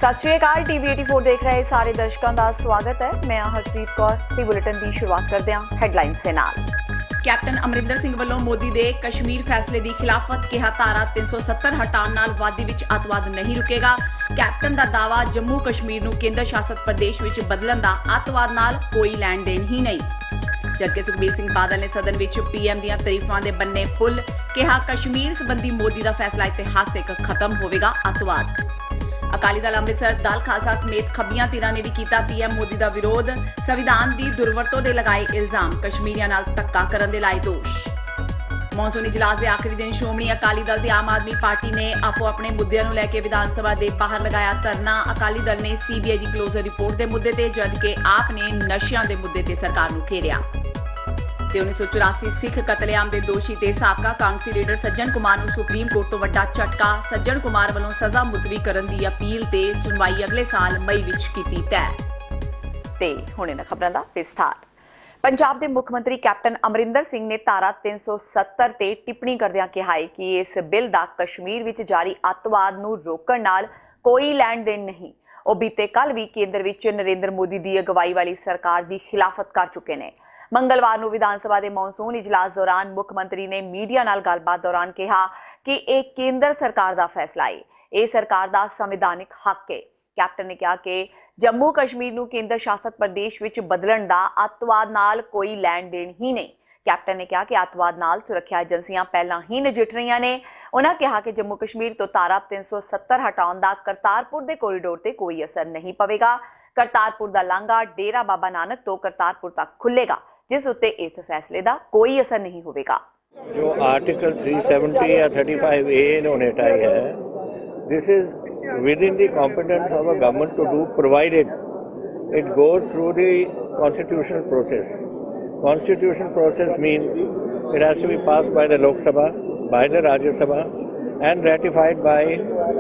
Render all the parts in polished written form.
सत श्री अकाल। टीवी 84 देख रहे सारे दर्शकों का स्वागत है। मैं हरप्रीत कौर ते बुलेटिन की शुरुआत करते हैं हैडलाइंस से नाल। कैप्टन अमरिंदर सिंह ਵੱਲੋਂ मोदी ਦੇ कश्मीर फैसले की खिलाफत किहा धारा 370 हटाउण नाल वादी विच अतवाद नहीं रुकेगा। कैप्टन का दावा जम्मू कश्मीर नूं केंद्र शासित प्रदेश विच बदलण दा अतवाद नाल कोई लैण देण ही नहीं। जबकि सुखबीर सिंह बादल ने सदन विच पीएम दीआं तारीफां दे बन्ने पुल, कहा कश्मीर संबंधी मोदी का फैसला इतिहासिक खत्म होवेगा अतवाद। अकाली दल अमृतसर दल खालसा समेत खब्बियां धिरां ने भी कीता पीएम मोदी का विरोध। संविधान की दुरवरतों के लगाए इल्जाम, कश्मीरियां नाल धक्का करन दे लाए दोष। मॉनसून इजलास के आखिरी दिन श्रोमणी अकाली दल ते आम आदमी पार्टी ने आपो अपने मुद्दों को लैके विधान सभा के बाहर लगाया धरना। अकाली दल ने सीबीआई की क्लोजर रिपोर्ट के मुद्दे ते, जबकि आप ने नशियां के मुद्दे ते सरकार नूं घेरिया। 1984 सिख कतलेआम के दोषी ते साबका कांग्रेसी लीडर सज्जन कुमार नूं सुप्रीम कोर्ट तो वड्डा झटका। सज्जन कुमार वालों सज़ा मुलतवी करन दी अपील ते सुनवाई अगले साल मई विच कीती तय। ते हुणे न खबरां दा विस्तार। पंजाब के मुख मंत्री कैप्टन अमरिंदर सिंह ने धारा 370 ते टिप्पणी करदिआं कहा है कि इस बिल दा कश्मीर विच जारी अतवाद नूं रोकण नाल कोई लैण देण नहीं। वो बीते कल भी केंद्र विच नरेंद्र मोदी की अगवाई वाली सरकार की खिलाफत कर चुके हैं। मंगलवार को विधान सभा के मॉनसून इजलास दौरान मुख मंत्री ने मीडिया नाल गलबात दौरान कहा कि यह केंद्र सरकार का फैसला है, यह सरकार का संविधानिक हक है। कैप्टन ने कहा कि जम्मू कश्मीर नूं केंद्र शासित प्रदेश विच बदलण दा अतवाद नाल कोई लैण देण ही नहीं। कैप्टन ने कहा कि अतवाद नाल सुरक्षा एजेंसियां पहलां ही नजिठ रहीआं ने। उन्होंने कहा कि जम्मू कश्मीर तो धारा 370 हटाउण दा करतारपुर के कोरीडोर ते कोई असर नहीं पवेगा। करतारपुर का लांघा डेरा बाबा नानक तो करतारपुर तक खुलेगा, जिस उत्ते इस फैसले का कोई असर नहीं होगा। जो आर्टिकल 370 या 35A इन्होंने हटाई है, this is within the competence of a government to do, provided it goes through the constitutional process. Constitutional process means it has to be passed by the Lok Sabha, by the Rajya Sabha, and ratified by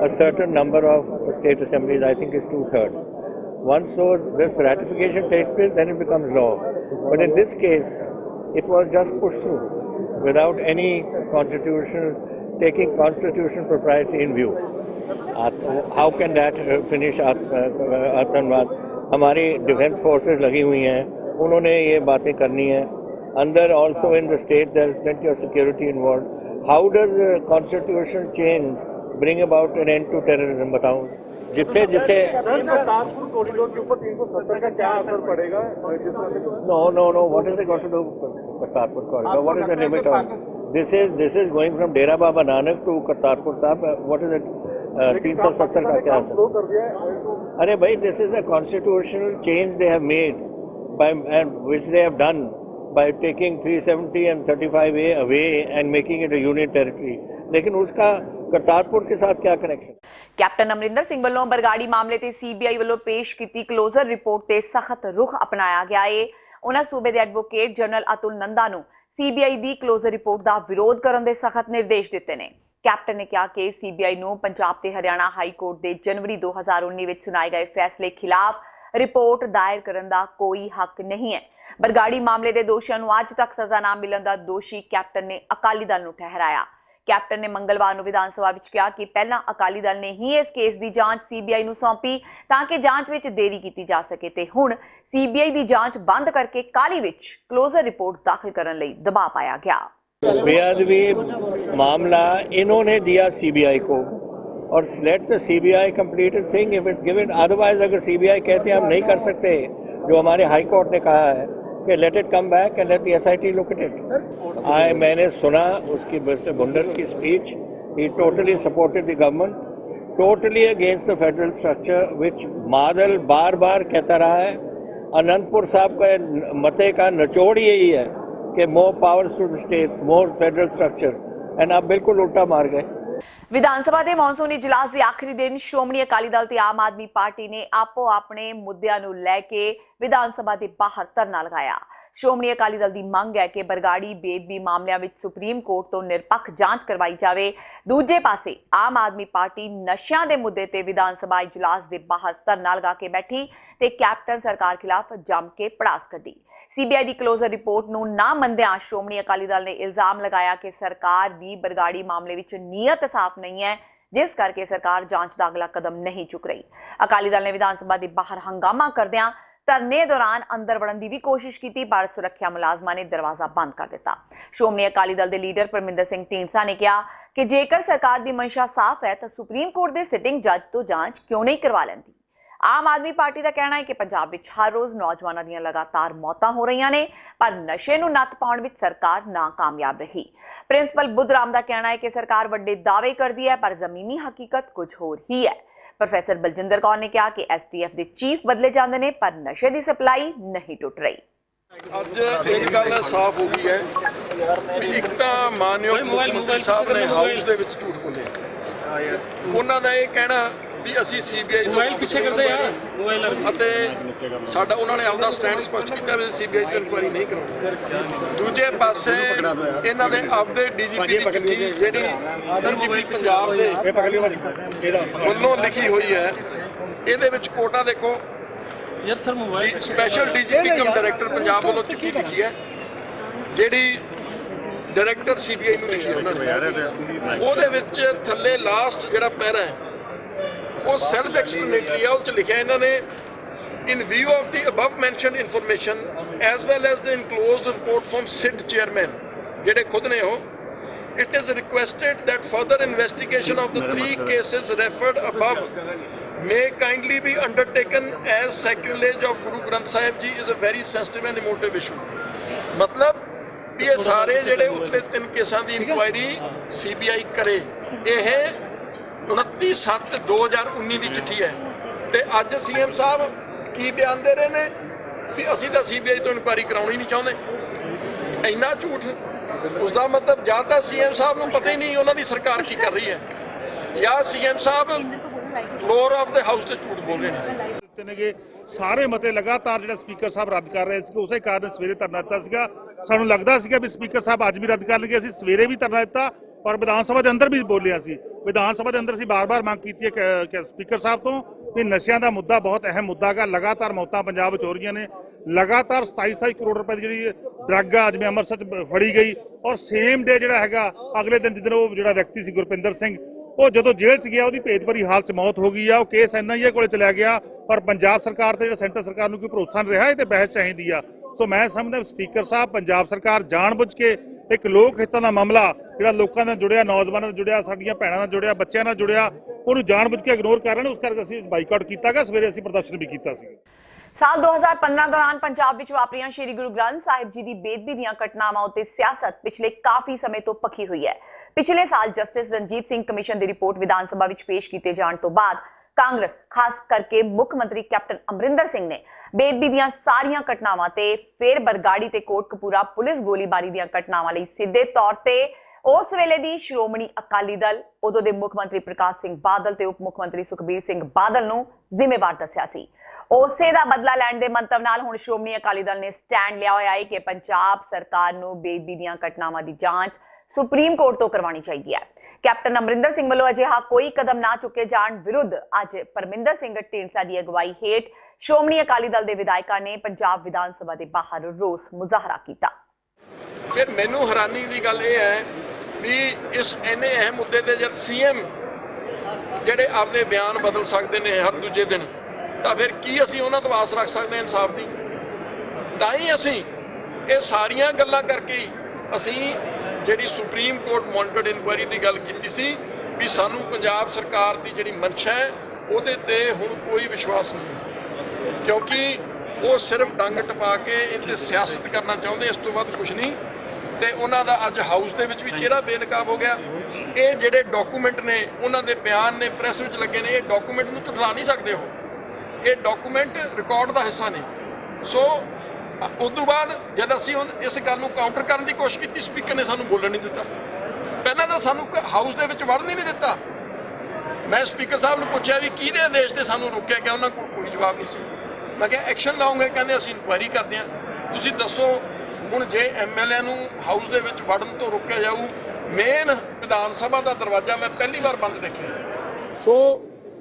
a certain number of state assemblies. I think it's 2/3. Once so this ratification takes place, then it becomes law. But in this case, it was just pushed through without any taking constitutional propriety in view. How can that finish आतंकवाद? हमारी defence forces लगी हुई हैं, उन्होंने ये बातें करनी है। अंदर also in the state there is plenty of security involve. How does constitutional change bring about an end to terrorism? बताओ। जिथे करतारपुर कॉरिडोर के ऊपर 370 का क्या असर पड़ेगा? No what is it got to do Kartarpur corridor? What is the limit of this is going from Dera Baba Nanak to Kartarpur Sahib. What is it 370 का क्या असर? अरे भाई, this is the constitutional change they have made by and which they have done by taking 370 and 35A away and making it a union territory. लेकिन उसका करतारपुर के साथ क्या कनेक्शन? कैप्टन अमरिंदर सिंह वालों बरगाड़ी मामले ते सीबीआई वालों पेश की क्लोजर रिपोर्ट ते सख्त रुख अपनाया गया है। उन्होंने सूबे के एडवोकेट जनरल अतुल नंदा नूं सीबीआई की क्लोजर रिपोर्ट का विरोध करने के सख्त निर्देश दिते ने। कैप्टन ने कहा कि सीबीआई नूं पंजाब ते हरियाणा हाई कोर्ट के जनवरी 2019 में सुनाए गए फैसले खिलाफ रिपोर्ट दायर करने का कोई हक नहीं है। बरगाड़ी मामले के दोषियों को अज तक सजा ना मिलने का दोषी कैप्टन ने अकाली दल को ठहराया। कैप्टन ने मंगलवार विधान सभा में कहा कि पहला अकाली दल ने ही इस केस की जांच सीबीआई को सौंपी ताकि जांच में देरी की जा सके ते हुण सीबीआई की जांच बंद करके काली विच क्लोजर रिपोर्ट दाखिल करने लई दबाव पाया गया। बेअदबी मामला इन्होंने दिया सीबीआई को, और let the CBI complete it thing if it given. Otherwise अगर सीबीआई कहते हैं हम नहीं कर सकते, जो हमारे हाई कोर्ट ने कहा है कि let it come back and let the SIT look at it. मैंने सुना उसकी मिस्टर भुंडर की speech. He totally supported the government, totally against the federal structure which बादल बार बार कहता रहा है। अनंतपुर साहब का मते का निचोड़ यही है कि more powers to the states, more federal structure, and आप बिल्कुल उल्टा मार गए। विधानसभा के मॉनसून इजलास के आखिरी दिन श्रोमणी अकाली दल ते आम आदमी पार्टी ने आपो अपने मुद्दों को लैके विधानसभा के बाहर धरना लगाया। श्रोमणी अकाली दल की मंग है कि बरगाड़ी बेदबी मामलों में सुप्रीम कोर्ट तो निरपक्ष जांच करवाई जाए। दूजे पासे आम आदमी पार्टी नशियां के मुद्दे ते विधानसभा इजलास के बाहर धरना लगा के बैठी ते कैप्टन सरकार खिलाफ जम के पड़ास कढ़ी। सीबीआई की क्लोजर रिपोर्ट नूं ना मंदियां श्रोमणी अकाली दल ने इल्जाम लगाया कि सरकार की बरगाड़ी मामले विच नीयत साफ नहीं है, ਜਿਸ ਕਰਕੇ ਸਰਕਾਰ ਜਾਂਚ ਦਾ ਅਗਲਾ ਕਦਮ ਨਹੀਂ ਚੁੱਕ ਰਹੀ। ਅਕਾਲੀ ਦਲ ਨੇ ਵਿਧਾਨ ਸਭਾ ਦੇ ਬਾਹਰ ਹੰਗਾਮਾ ਕਰਦਿਆਂ ਧਰਨੇ ਦੌਰਾਨ ਅੰਦਰ ਵੜਨ ਦੀ ਵੀ ਕੋਸ਼ਿਸ਼ ਕੀਤੀ, ਪਰ ਸੁਰੱਖਿਆ ਮੁਲਾਜ਼ਮਾਂ ਨੇ ਦਰਵਾਜ਼ਾ ਬੰਦ ਕਰ ਦਿੱਤਾ। ਸ਼੍ਰੋਮਣੀ ਅਕਾਲੀ ਦਲ ਦੇ ਲੀਡਰ ਪਰਮਿੰਦਰ ਸਿੰਘ ਢੀਂਡਸਾ ਨੇ ਕਿਹਾ ਕਿ ਜੇਕਰ ਸਰਕਾਰ ਦੀ ਮਨਸ਼ਾ ਸਾਫ਼ ਹੈ ਤਾਂ ਸੁਪਰੀਮ ਕੋਰਟ ਦੇ ਸਿਟਿੰਗ ਜੱਜ ਤੋਂ ਜਾਂਚ ਕਿਉਂ ਨਹੀਂ ਕਰਵਾ ਲੈਂਦੀ। ਆਮ ਆਦਮੀ ਪਾਰਟੀ ਦਾ ਕਹਿਣਾ ਹੈ ਕਿ ਪੰਜਾਬ ਵਿੱਚ ਹਰ ਰੋਜ਼ ਨੌਜਵਾਨਾਂ ਦੀਆਂ ਲਗਾਤਾਰ ਮੌਤਾਂ ਹੋ ਰਹੀਆਂ ਨੇ, ਪਰ ਨਸ਼ੇ ਨੂੰ ਨੱਥ ਪਾਉਣ ਵਿੱਚ ਸਰਕਾਰ ਨਾਕਾਮਯਾਬ ਰਹੀ। ਪ੍ਰਿੰਸੀਪਲ ਬੁੱਧਰਾਮ ਦਾ ਕਹਿਣਾ ਹੈ ਕਿ ਸਰਕਾਰ ਵੱਡੇ ਦਾਅਵੇ ਕਰਦੀ ਹੈ, ਪਰ ਜ਼ਮੀਨੀ ਹਕੀਕਤ ਕੁਝ ਹੋਰ ਹੀ ਹੈ। ਪ੍ਰੋਫੈਸਰ ਬਲਜਿੰਦਰ ਕੌਰ ਨੇ ਕਿਹਾ ਕਿ ਐਸਟੀਐਫ ਦੇ ਚੀਫ ਬਦਲੇ ਜਾਂਦੇ ਨੇ, ਪਰ ਨਸ਼ੇ ਦੀ ਸਪਲਾਈ ਨਹੀਂ ਟੁੱਟ ਰਹੀ। ਅੱਜ ਇੱਕ ਗੱਲ ਸਾਫ਼ ਹੋ ਗਈ ਹੈ ਵੀ ਇੱਕ ਤਾਂ ਮਾਨਯੋਗ ਮੁੱਖ ਮੰਤਰੀ ਸਾਹਿਬ ਨੇ ਹਾਊਸ ਦੇ ਵਿੱਚ ਝੂਠ ਬੋਲਿਆ। ਉਹਨਾਂ ਦਾ ਇਹ ਕਹਿਣਾ ਵੀ ਅਸੀਂ ਸੀਬੀਆਈ ਤੋਂ ਪਿੱਛੇ ਕਰਦੇ ਆ ਅਤੇ ਸਾਡਾ ਉਹਨਾਂ ਨੇ ਆਪਦਾ ਸਟੈਂਡ ਸਪਸ਼ਟ ਕੀਤਾ ਵੀ ਸੀਬੀਆਈ ਤੋਂ ਇਨਕੁਆਇਰੀ ਨਹੀਂ ਕਰਾਉਣੀ। ਦੂਜੇ ਪਾਸੇ ਇਹਨਾਂ ਦੇ ਆਪਦੇ ਡੀਜੀਪੀ ਦੀ ਚਿੱਠੀ ਜਿਹੜੀ ਡੀਜੀਪੀ ਪੰਜਾਬ ਦੇ ਵੱਲੋਂ ਲਿਖੀ ਹੋਈ ਹੈ, ਇਹਦੇ ਵਿੱਚ ਕੋਟਾ ਦੇਖੋ ਸਪੈਸ਼ਲ ਡੀਜੀਪੀ ਕਮ ਡਾਇਰੈਕਟਰ ਪੰਜਾਬ ਵੱਲੋਂ ਚਿੱਠੀ ਲਿਖੀ ਹੈ, ਜਿਹੜੀ ਡਾਇਰੈਕਟਰ ਸੀਬੀਆਈ ਨੂੰ ਲਿਖੀ ਹੈ ਉਹਨਾਂ ਨੇ। ਉਹਦੇ ਵਿੱਚ ਥੱਲੇ ਲਾਸਟ ਜਿਹੜਾ ਪੈਰਾ ਹੈ ਉਹ ਸੈਲਫ ਐਕਸਪਲੇਨੇਟਰੀ ਹੈ। ਉਹ 'ਚ ਲਿਖਿਆ ਇਹਨਾਂ ਨੇ in view of the above mentioned information as well as the enclosed report from SIT chairman ਜਿਹੜੇ ਖੁਦ ਨੇ ਉਹ it is requested that further investigation of the 3 cases referred above may kindly be undertaken as sacrilege of Guru Granth Sahib Ji is a very sensitive and emotive issue। मतलब ਵੀ ਇਹ ਸਾਰੇ ਜਿਹੜੇ ਉਤਲੇ 3 ਕੇਸਾਂ ਦੀ inquiry CBI ਕਰੇ। ਇਹ 29/7/2019 ਦੀ ਚਿੱਠੀ ਹੈ ਤੇ ਅੱਜ ਸੀਐਮ ਸਾਹਿਬ ਕੀ ਬਿਆਨ ਦੇ ਰਹੇ ਨੇ ਵੀ ਅਸੀਂ ਤਾਂ ਸੀਬੀਆਈ ਤੋਂ ਇਨਕੁਆਇਰੀ ਕਰਾਉਣੀ ਨਹੀਂ ਚਾਹੁੰਦੇ। ਇੰਨਾ ਝੂਠ, ਉਸ ਦਾ ਮਤਲਬ ਜਾਂ ਤਾਂ ਸੀਐਮ ਸਾਹਿਬ ਨੂੰ ਪਤਾ ਹੀ ਨਹੀਂ ਉਹਨਾਂ ਦੀ ਸਰਕਾਰ ਕੀ ਕਰ ਰਹੀ ਹੈ, ਜਾਂ ਸੀਐਮ ਸਾਹਿਬ ਫਲੋਰ ਆਫ ਦੇ ਹਾਊਸ ਤੇ ਝੂਠ ਬੋਲ ਰਹੇ ਨੇ। ਨੇਗੇ ਸਾਰੇ ਮਤੇ ਲਗਾਤਾਰ ਜਿਹੜਾ ਸਪੀਕਰ ਸਾਹਿਬ ਰੱਦ ਕਰ ਰਹੇ ਸੀ, ਉਸੇ ਕਾਰਨ ਸਵੇਰੇ ਧਰਨਾ ਦਿੱਤਾ ਸੀਗਾ। ਸਾਨੂੰ ਲੱਗਦਾ ਸੀਗਾ ਵੀ ਸਪੀਕਰ ਸਾਹਿਬ ਅੱਜ ਵੀ ਰੱਦ ਕਰਨਗੇ। ਅਸੀਂ ਸਵੇਰੇ ਵੀ ਧਰਨਾ ਦਿੱਤਾ ਪਰ ਵਿਧਾਨ ਸਭਾ ਦੇ ਅੰਦਰ ਵੀ ਬੋਲਿਆ ਸੀ। ਵਿਧਾਨ ਸਭਾ ਦੇ ਅੰਦਰ ਅਸੀਂ ਬਾਰ-ਬਾਰ ਮੰਗ ਕੀਤੀ ਹੈ ਕਿ ਸਪੀਕਰ ਸਾਹਿਬ ਤੋਂ ਵੀ ਨਸ਼ਿਆਂ ਦਾ ਮੁੱਦਾ ਬਹੁਤ ਅਹਿਮ ਮੁੱਦਾ ਹੈਗਾ। ਲਗਾਤਾਰ ਮੌਤਾਂ ਪੰਜਾਬ ਵਿੱਚ ਹੋ ਰਹੀਆਂ ਨੇ, ਲਗਾਤਾਰ 27 ਕਰੋੜ ਰੁਪਏ ਦੀ ਜਿਹੜੀ ਡਰੱਗ ਆ ਜਿਵੇਂ ਅੰਮ੍ਰਿਤਸਰ 'ਚ ਫੜੀ ਗਈ, ਔਰ ਸੇਮ ਡੇ ਜਿਹੜਾ ਹੈਗਾ ਅਗਲੇ ਦਿਨ ਜਿੱਦਣ ਉਹ ਜਿਹੜਾ ਵਿਅਕਤੀ ਸੀ ਗੁਰਪਿੰਦਰ ਸਿੰਘ, ਉਹ ਜਦੋਂ ਜੇਲ੍ਹ 'ਚ ਗਿਆ ਉਹਦੀ ਭੇਤ ਭਰੀ ਹਾਲਤ 'ਚ ਮੌਤ ਹੋ ਗਈ ਆ। ਉਹ ਕੇਸ ਐਨਆਈਏ ਕੋਲੇ ਚਲਿਆ ਗਿਆ, ਪਰ ਪੰਜਾਬ ਸਰਕਾਰ ਤੇ ਜਿਹੜਾ ਸੈਂਟਰ ਸਰਕਾਰ ਨੂੰ ਕੋਈ ਭਰੋਸਾ ਨਹੀਂ ਰਿਹਾ। ਇਹ ਤੇ ਬਹਿਸ ਚਾਹੀਦੀ ਆ। ਸੋ ਮੈਂ ਸਮਝਦਾ ਸਪੀਕਰ ਸਾਹਿਬ, ਪੰਜਾਬ ਸਰਕਾਰ ਜਾਣਬੁੱਝ ਕੇ ਇੱਕ ਲੋਕ ਹਿੱਤਾਂ ਦਾ ਮਾਮਲਾ ਜਿਹੜਾ ਲੋਕਾਂ ਨਾਲ ਜੁੜਿਆ, ਨੌਜਵਾਨਾਂ ਨਾਲ ਜੁੜਿਆ, ਸਾਡੀਆਂ ਭੈਣਾਂ ਨਾਲ ਜੁੜਿਆ, ਬੱਚਿਆਂ ਨਾਲ ਜੁੜਿਆ, ਉਹਨੂੰ ਜਾਣਬੁੱਝ ਕੇ ਇਗਨੋਰ ਕਰ ਰਹੇ ਨੇ। ਉਸ ਕਰਕੇ ਅਸੀਂ ਬਾਈਕਾਟ ਕੀਤਾ ਗਿਆ। ਸਵੇਰੇ ਅਸੀਂ ਪ੍ਰਦਰਸ਼ਨ ਵੀ ਕੀਤਾ ਸੀ। ਸਾਲ 2015 ਦੌਰਾਨ ਪੰਜਾਬ ਵਿੱਚ ਵਾਪਰੀਆਂ ਸ਼੍ਰੀ ਗੁਰੂ ਗ੍ਰੰਥ ਸਾਹਿਬ ਜੀ ਦੀ ਬੇਅਦਬੀ ਦੀਆਂ ਘਟਨਾਵਾਂ ਉੱਤੇ ਸਿਆਸਤ ਪਿਛਲੇ ਕਾਫੀ ਸਮੇਂ ਤੋਂ ਪੱਕੀ ਹੋਈ ਹੈ। ਪਿਛਲੇ ਸਾਲ ਜਸਟਿਸ ਰਣਜੀਤ ਸਿੰਘ ਕਮਿਸ਼ਨ ਦੀ ਰਿਪੋਰਟ ਵਿਧਾਨ ਸਭਾ ਵਿੱਚ ਪੇਸ਼ ਕੀਤੇ ਜਾਣ ਤੋਂ ਬਾਅਦ ਕਾਂਗਰਸ, ਖਾਸ ਕਰਕੇ ਮੁੱਖ ਮੰਤਰੀ ਕੈਪਟਨ ਅਮਰਿੰਦਰ ਸਿੰਘ ਨੇ ਬੇਅਦਬੀ ਦੀਆਂ ਸਾਰੀਆਂ ਘਟਨਾਵਾਂ ਤੇ ਫਿਰ ਬਰਗਾੜੀ ਤੇ ਕੋਟਕਪੂਰਾ ਪੁਲਿਸ ਗੋਲੀਬਾਰੀ ਦੀਆਂ ਘਟਨਾਵਾਂ ਲਈ ਸਿੱਧੇ ਤੌਰ ਤੇ ਉਸ ਵੇਲੇ ਦੀ ਸ਼੍ਰੋਮਣੀ ਅਕਾਲੀ ਦਲ, ਉਦੋਂ ਦੇ ਮੁੱਖ ਮੰਤਰੀ ਪ੍ਰਕਾਸ਼ ਸਿੰਘ ਬਾਦਲ ਤੇ ਉਪ ਮੁੱਖ ਮੰਤਰੀ ਸੁਖਬੀਰ ਸਿੰਘ ਬਾਦਲ ਨੂੰ ਜ਼ਿੰਮੇਵਾਰ ਦੱਸਿਆ ਸੀ। ਉਸੇ ਦਾ ਬਦਲਾ ਲੈਣ ਦੇ ਮੰਤਵ ਨਾਲ ਹੁਣ ਸ਼੍ਰੋਮਣੀ ਅਕਾਲੀ ਦਲ ਨੇ ਸਟੈਂਡ ਲਿਆ ਹੋਇਆ ਹੈ ਕਿ ਪੰਜਾਬ ਸਰਕਾਰ ਨੂੰ ਬੇਅਦਬੀ ਦੀਆਂ ਘਟਨਾਵਾਂ ਦੀ ਜਾਂਚ ਸੁਪਰੀਮ ਕੋਰਟ ਤੋਂ ਕਰਵਾਉਣੀ ਚਾਹੀਦੀ ਹੈ। ਕੈਪਟਨ ਅਮਰਿੰਦਰ ਸਿੰਘ ਵੱਲੋਂ ਅਜਿਹਾ ਕੋਈ ਕਦਮ ਨਾ ਚੁੱਕੇ ਜਾਣ ਵਿਰੁੱਧ ਅੱਜ ਪਰਮਿੰਦਰ ਸਿੰਘ ਢੀਂਡਸਾ ਦੀ ਅਗਵਾਈ ਹੇਠ ਸ਼੍ਰੋਮਣੀ ਅਕਾਲੀ ਦਲ ਦੇ ਵਿਧਾਇਕਾਂ ਨੇ ਪੰਜਾਬ ਵਿਧਾਨ ਸਭਾ ਦੇ ਬਾਹਰ ਰੋਸ ਮੁਜ਼ਾਹਰਾ ਕੀਤਾ। ਫਿਰ ਮੈਨੂੰ ਹੈਰਾਨੀ ਦੀ ਗੱਲ ਇਹ ਹੈ ਵੀ ਇਸ ਇੰਨੇ ਅਹਿਮ ਮੁੱਦੇ ਤੇ ਜਦ ਸੀਐਮ ਜਿਹੜੇ ਆਪਦੇ ਬਿਆਨ ਬਦਲ ਸਕਦੇ ਨੇ ਹਰ ਦੂਜੇ ਦਿਨ, ਤਾਂ ਫਿਰ ਕੀ ਅਸੀਂ ਉਹਨਾਂ ਤੋਂ ਆਸ ਰੱਖ ਸਕਦੇ ਹਾਂ ਇਨਸਾਫ ਦੀ? ਤਾਂ ਹੀ ਅਸੀਂ ਇਹ ਸਾਰੀਆਂ ਗੱਲਾਂ ਕਰਕੇ ਅਸੀਂ ਜਿਹੜੀ ਸੁਪਰੀਮ ਕੋਰਟ ਮੋਨੀਟਰਡ ਇਨਕੁਆਇਰੀ ਦੀ ਗੱਲ ਕੀਤੀ ਸੀ ਵੀ ਸਾਨੂੰ ਪੰਜਾਬ ਸਰਕਾਰ ਦੀ ਜਿਹੜੀ ਮਨਸ਼ਾ ਹੈ ਉਹਦੇ ਤੇ ਹੁਣ ਕੋਈ ਵਿਸ਼ਵਾਸ ਨਹੀਂ, ਕਿਉਂਕਿ ਉਹ ਸਿਰਫ ਡੰਗ ਟਪਾ ਕੇ ਇੱਥੇ ਸਿਆਸਤ ਕਰਨਾ ਚਾਹੁੰਦੇ, ਇਸ ਤੋਂ ਵੱਧ ਕੁਝ ਨਹੀਂ। ਤੇ ਉਹਨਾਂ ਦਾ ਅੱਜ ਹਾਊਸ ਦੇ ਵਿੱਚ ਵੀ ਚਿਹਰਾ ਬੇਨਕਾਬ ਹੋ ਗਿਆ। ਇਹ ਜਿਹੜੇ ਡਾਕੂਮੈਂਟ ਨੇ, ਉਹਨਾਂ ਦੇ ਬਿਆਨ ਨੇ, ਪ੍ਰੈਸ ਵਿੱਚ ਲੱਗੇ ਨੇ, ਇਹ ਡਾਕੂਮੈਂਟ ਨੂੰ ਝੁਠਲਾ ਨਹੀਂ ਸਕਦੇ ਉਹ। ਇਹ ਡਾਕੂਮੈਂਟ ਰਿਕਾਰਡ ਦਾ ਹਿੱਸਾ ਨੇ। ਸੋ ਉਸ ਤੋਂ ਬਾਅਦ ਜਦ ਅਸੀਂ ਹੁਣ ਇਸ ਗੱਲ ਨੂੰ ਕਾਊਂਟਰ ਕਰਨ ਦੀ ਕੋਸ਼ਿਸ਼ ਕੀਤੀ, ਸਪੀਕਰ ਨੇ ਸਾਨੂੰ ਬੋਲਣ ਨਹੀਂ ਦਿੱਤਾ। ਪਹਿਲਾਂ ਤਾਂ ਸਾਨੂੰ ਹਾਊਸ ਦੇ ਵਿੱਚ ਵੜਨ ਹੀ ਨਹੀਂ ਦਿੱਤਾ। ਮੈਂ ਸਪੀਕਰ ਸਾਹਿਬ ਨੂੰ ਪੁੱਛਿਆ ਵੀ ਕਿਹਦੇ ਆਦੇਸ਼ ਤੇ ਸਾਨੂੰ ਰੋਕਿਆ ਗਿਆ, ਉਹਨਾਂ ਕੋਲ ਕੋਈ ਜਵਾਬ ਨਹੀਂ ਸੀ। ਮੈਂ ਕਿਹਾ ਐਕਸ਼ਨ ਲਾਉਂਗੇ, ਕਹਿੰਦੇ ਅਸੀਂ ਇਨਕੁਆਇਰੀ ਕਰਦੇ ਹਾਂ। ਤੁਸੀਂ ਦੱਸੋ ਹੁਣ ਜੇ ਐਮਐਲਏ ਨੂੰ ਹਾਊਸ ਦੇ ਵਿੱਚ ਵੜਨ ਤੋਂ ਰੋਕਿਆ ਜਾਊ, ਮੇਨ ਵਿਧਾਨ ਸਭਾ ਦਾ ਦਰਵਾਜ਼ਾ ਮੈਂ ਪਹਿਲੀ ਵਾਰ ਬੰਦ ਦੇਖਿਆ। ਸੋ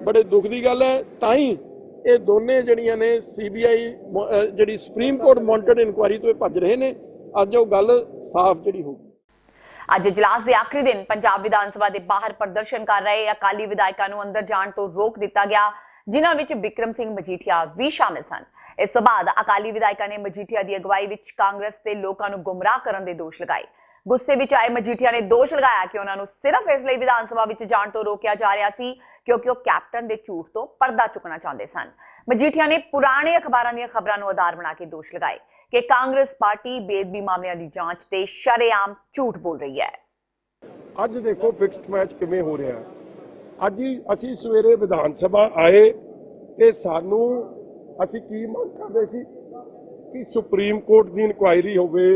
ਬੜੇ ਦੁੱਖ ਦੀ ਗੱਲ ਹੈ। ਤਾਂ ਹੀ ਇਹ ਦੋਨੇ ਜਿਹੜੀਆਂ ਨੇ ਸੀਬੀਆਈ ਜਿਹੜੀ ਸੁਪਰੀਮ ਕੋਰਟ ਮੋਨੀਟਰਡ ਇਨਕੁਆਇਰੀ ਤੋਂ ਇਹ ਭੱਜ ਰਹੇ ਨੇ। ਅੱਜ ਉਹ ਗੱਲ ਸਾਫ਼ ਜਿਹੜੀ ਹੋਊਗੀ। ਅੱਜ ਇਜਲਾਸ ਦੇ ਆਖਰੀ ਦਿਨ ਪੰਜਾਬ ਵਿਧਾਨ ਸਭਾ ਦੇ ਬਾਹਰ ਪ੍ਰਦਰਸ਼ਨ ਕਰ ਰਹੇ ਅਕਾਲੀ ਵਿਧਾਇਕਾਂ ਨੂੰ ਅੰਦਰ ਜਾਣ ਤੋਂ ਰੋਕ ਦਿੱਤਾ ਗਿਆ, ਜਿਨ੍ਹਾਂ ਵਿੱਚ ਬਿਕਰਮ ਸਿੰਘ ਮਜੀਠੀਆ ਵੀ ਸ਼ਾਮਿਲ ਸਨ। ਇਸ ਤੋਂ ਬਾਅਦ ਅਕਾਲੀ ਵਿਧਾਇਕਾਂ ਨੇ ਮਜੀਠੀਆ ਦੀ ਅਗਵਾਈ ਵਿੱਚ ਕਾਂਗਰਸ ਤੇ ਲੋਕਾਂ ਨੂੰ ਗੁੰਮਰਾਹ ਕਰਨ ਦੇ ਦੋਸ਼ ਲਗਾਏ। ਗੁੱਸੇ ਵਿੱਚ ਆਏ ਮਜੀਠੀਆ ਨੇ ਦੋਸ਼ ਲਗਾਇਆ ਕਿ ਉਹਨਾਂ ਨੂੰ ਸਿਰਫ ਇਸ ਲਈ ਵਿਧਾਨ ਸਭਾ ਵਿੱਚ ਜਾਣ ਤੋਂ ਰੋਕਿਆ ਜਾ ਰਿਹਾ ਸੀ ਕਿਉਂਕਿ ਉਹ ਕੈਪਟਨ ਦੇ ਝੂਠ ਤੋਂ ਪਰਦਾ ਚੁੱਕਣਾ ਚਾਹੁੰਦੇ ਸਨ। ਮਜੀਠੀਆ ਨੇ ਪੁਰਾਣੇ ਅਖਬਾਰਾਂ ਦੀਆਂ ਖਬਰਾਂ ਨੂੰ ਆਧਾਰ ਬਣਾ ਕੇ ਦੋਸ਼ ਲਗਾਏ ਕਿ ਕਾਂਗਰਸ ਪਾਰਟੀ ਬੇਅਦਬੀ ਮਾਮਲਿਆਂ ਦੀ ਜਾਂਚ ਤੇ ਸ਼ਰੇਆਮ ਝੂਠ ਬੋਲ ਰਹੀ ਹੈ। ਅੱਜ ਦੇਖੋ ਫਿਕਸਡ ਮੈਚ ਕਿਵੇਂ ਹੋ ਰਿਹਾ। ਅੱਜ ਹੀ ਅਸੀਂ ਸਵੇਰੇ ਵਿਧਾਨ ਸਭਾ ਆਏ ਤੇ ਸਾਨੂੰ ਅਸੀਂ ਕੀ ਮੰਗ ਕਰਦੇ ਸੀ ਕਿ ਸੁਪਰੀਮ ਕੋਰਟ ਦੀ ਇਨਕੁਆਇਰੀ ਹੋਵੇ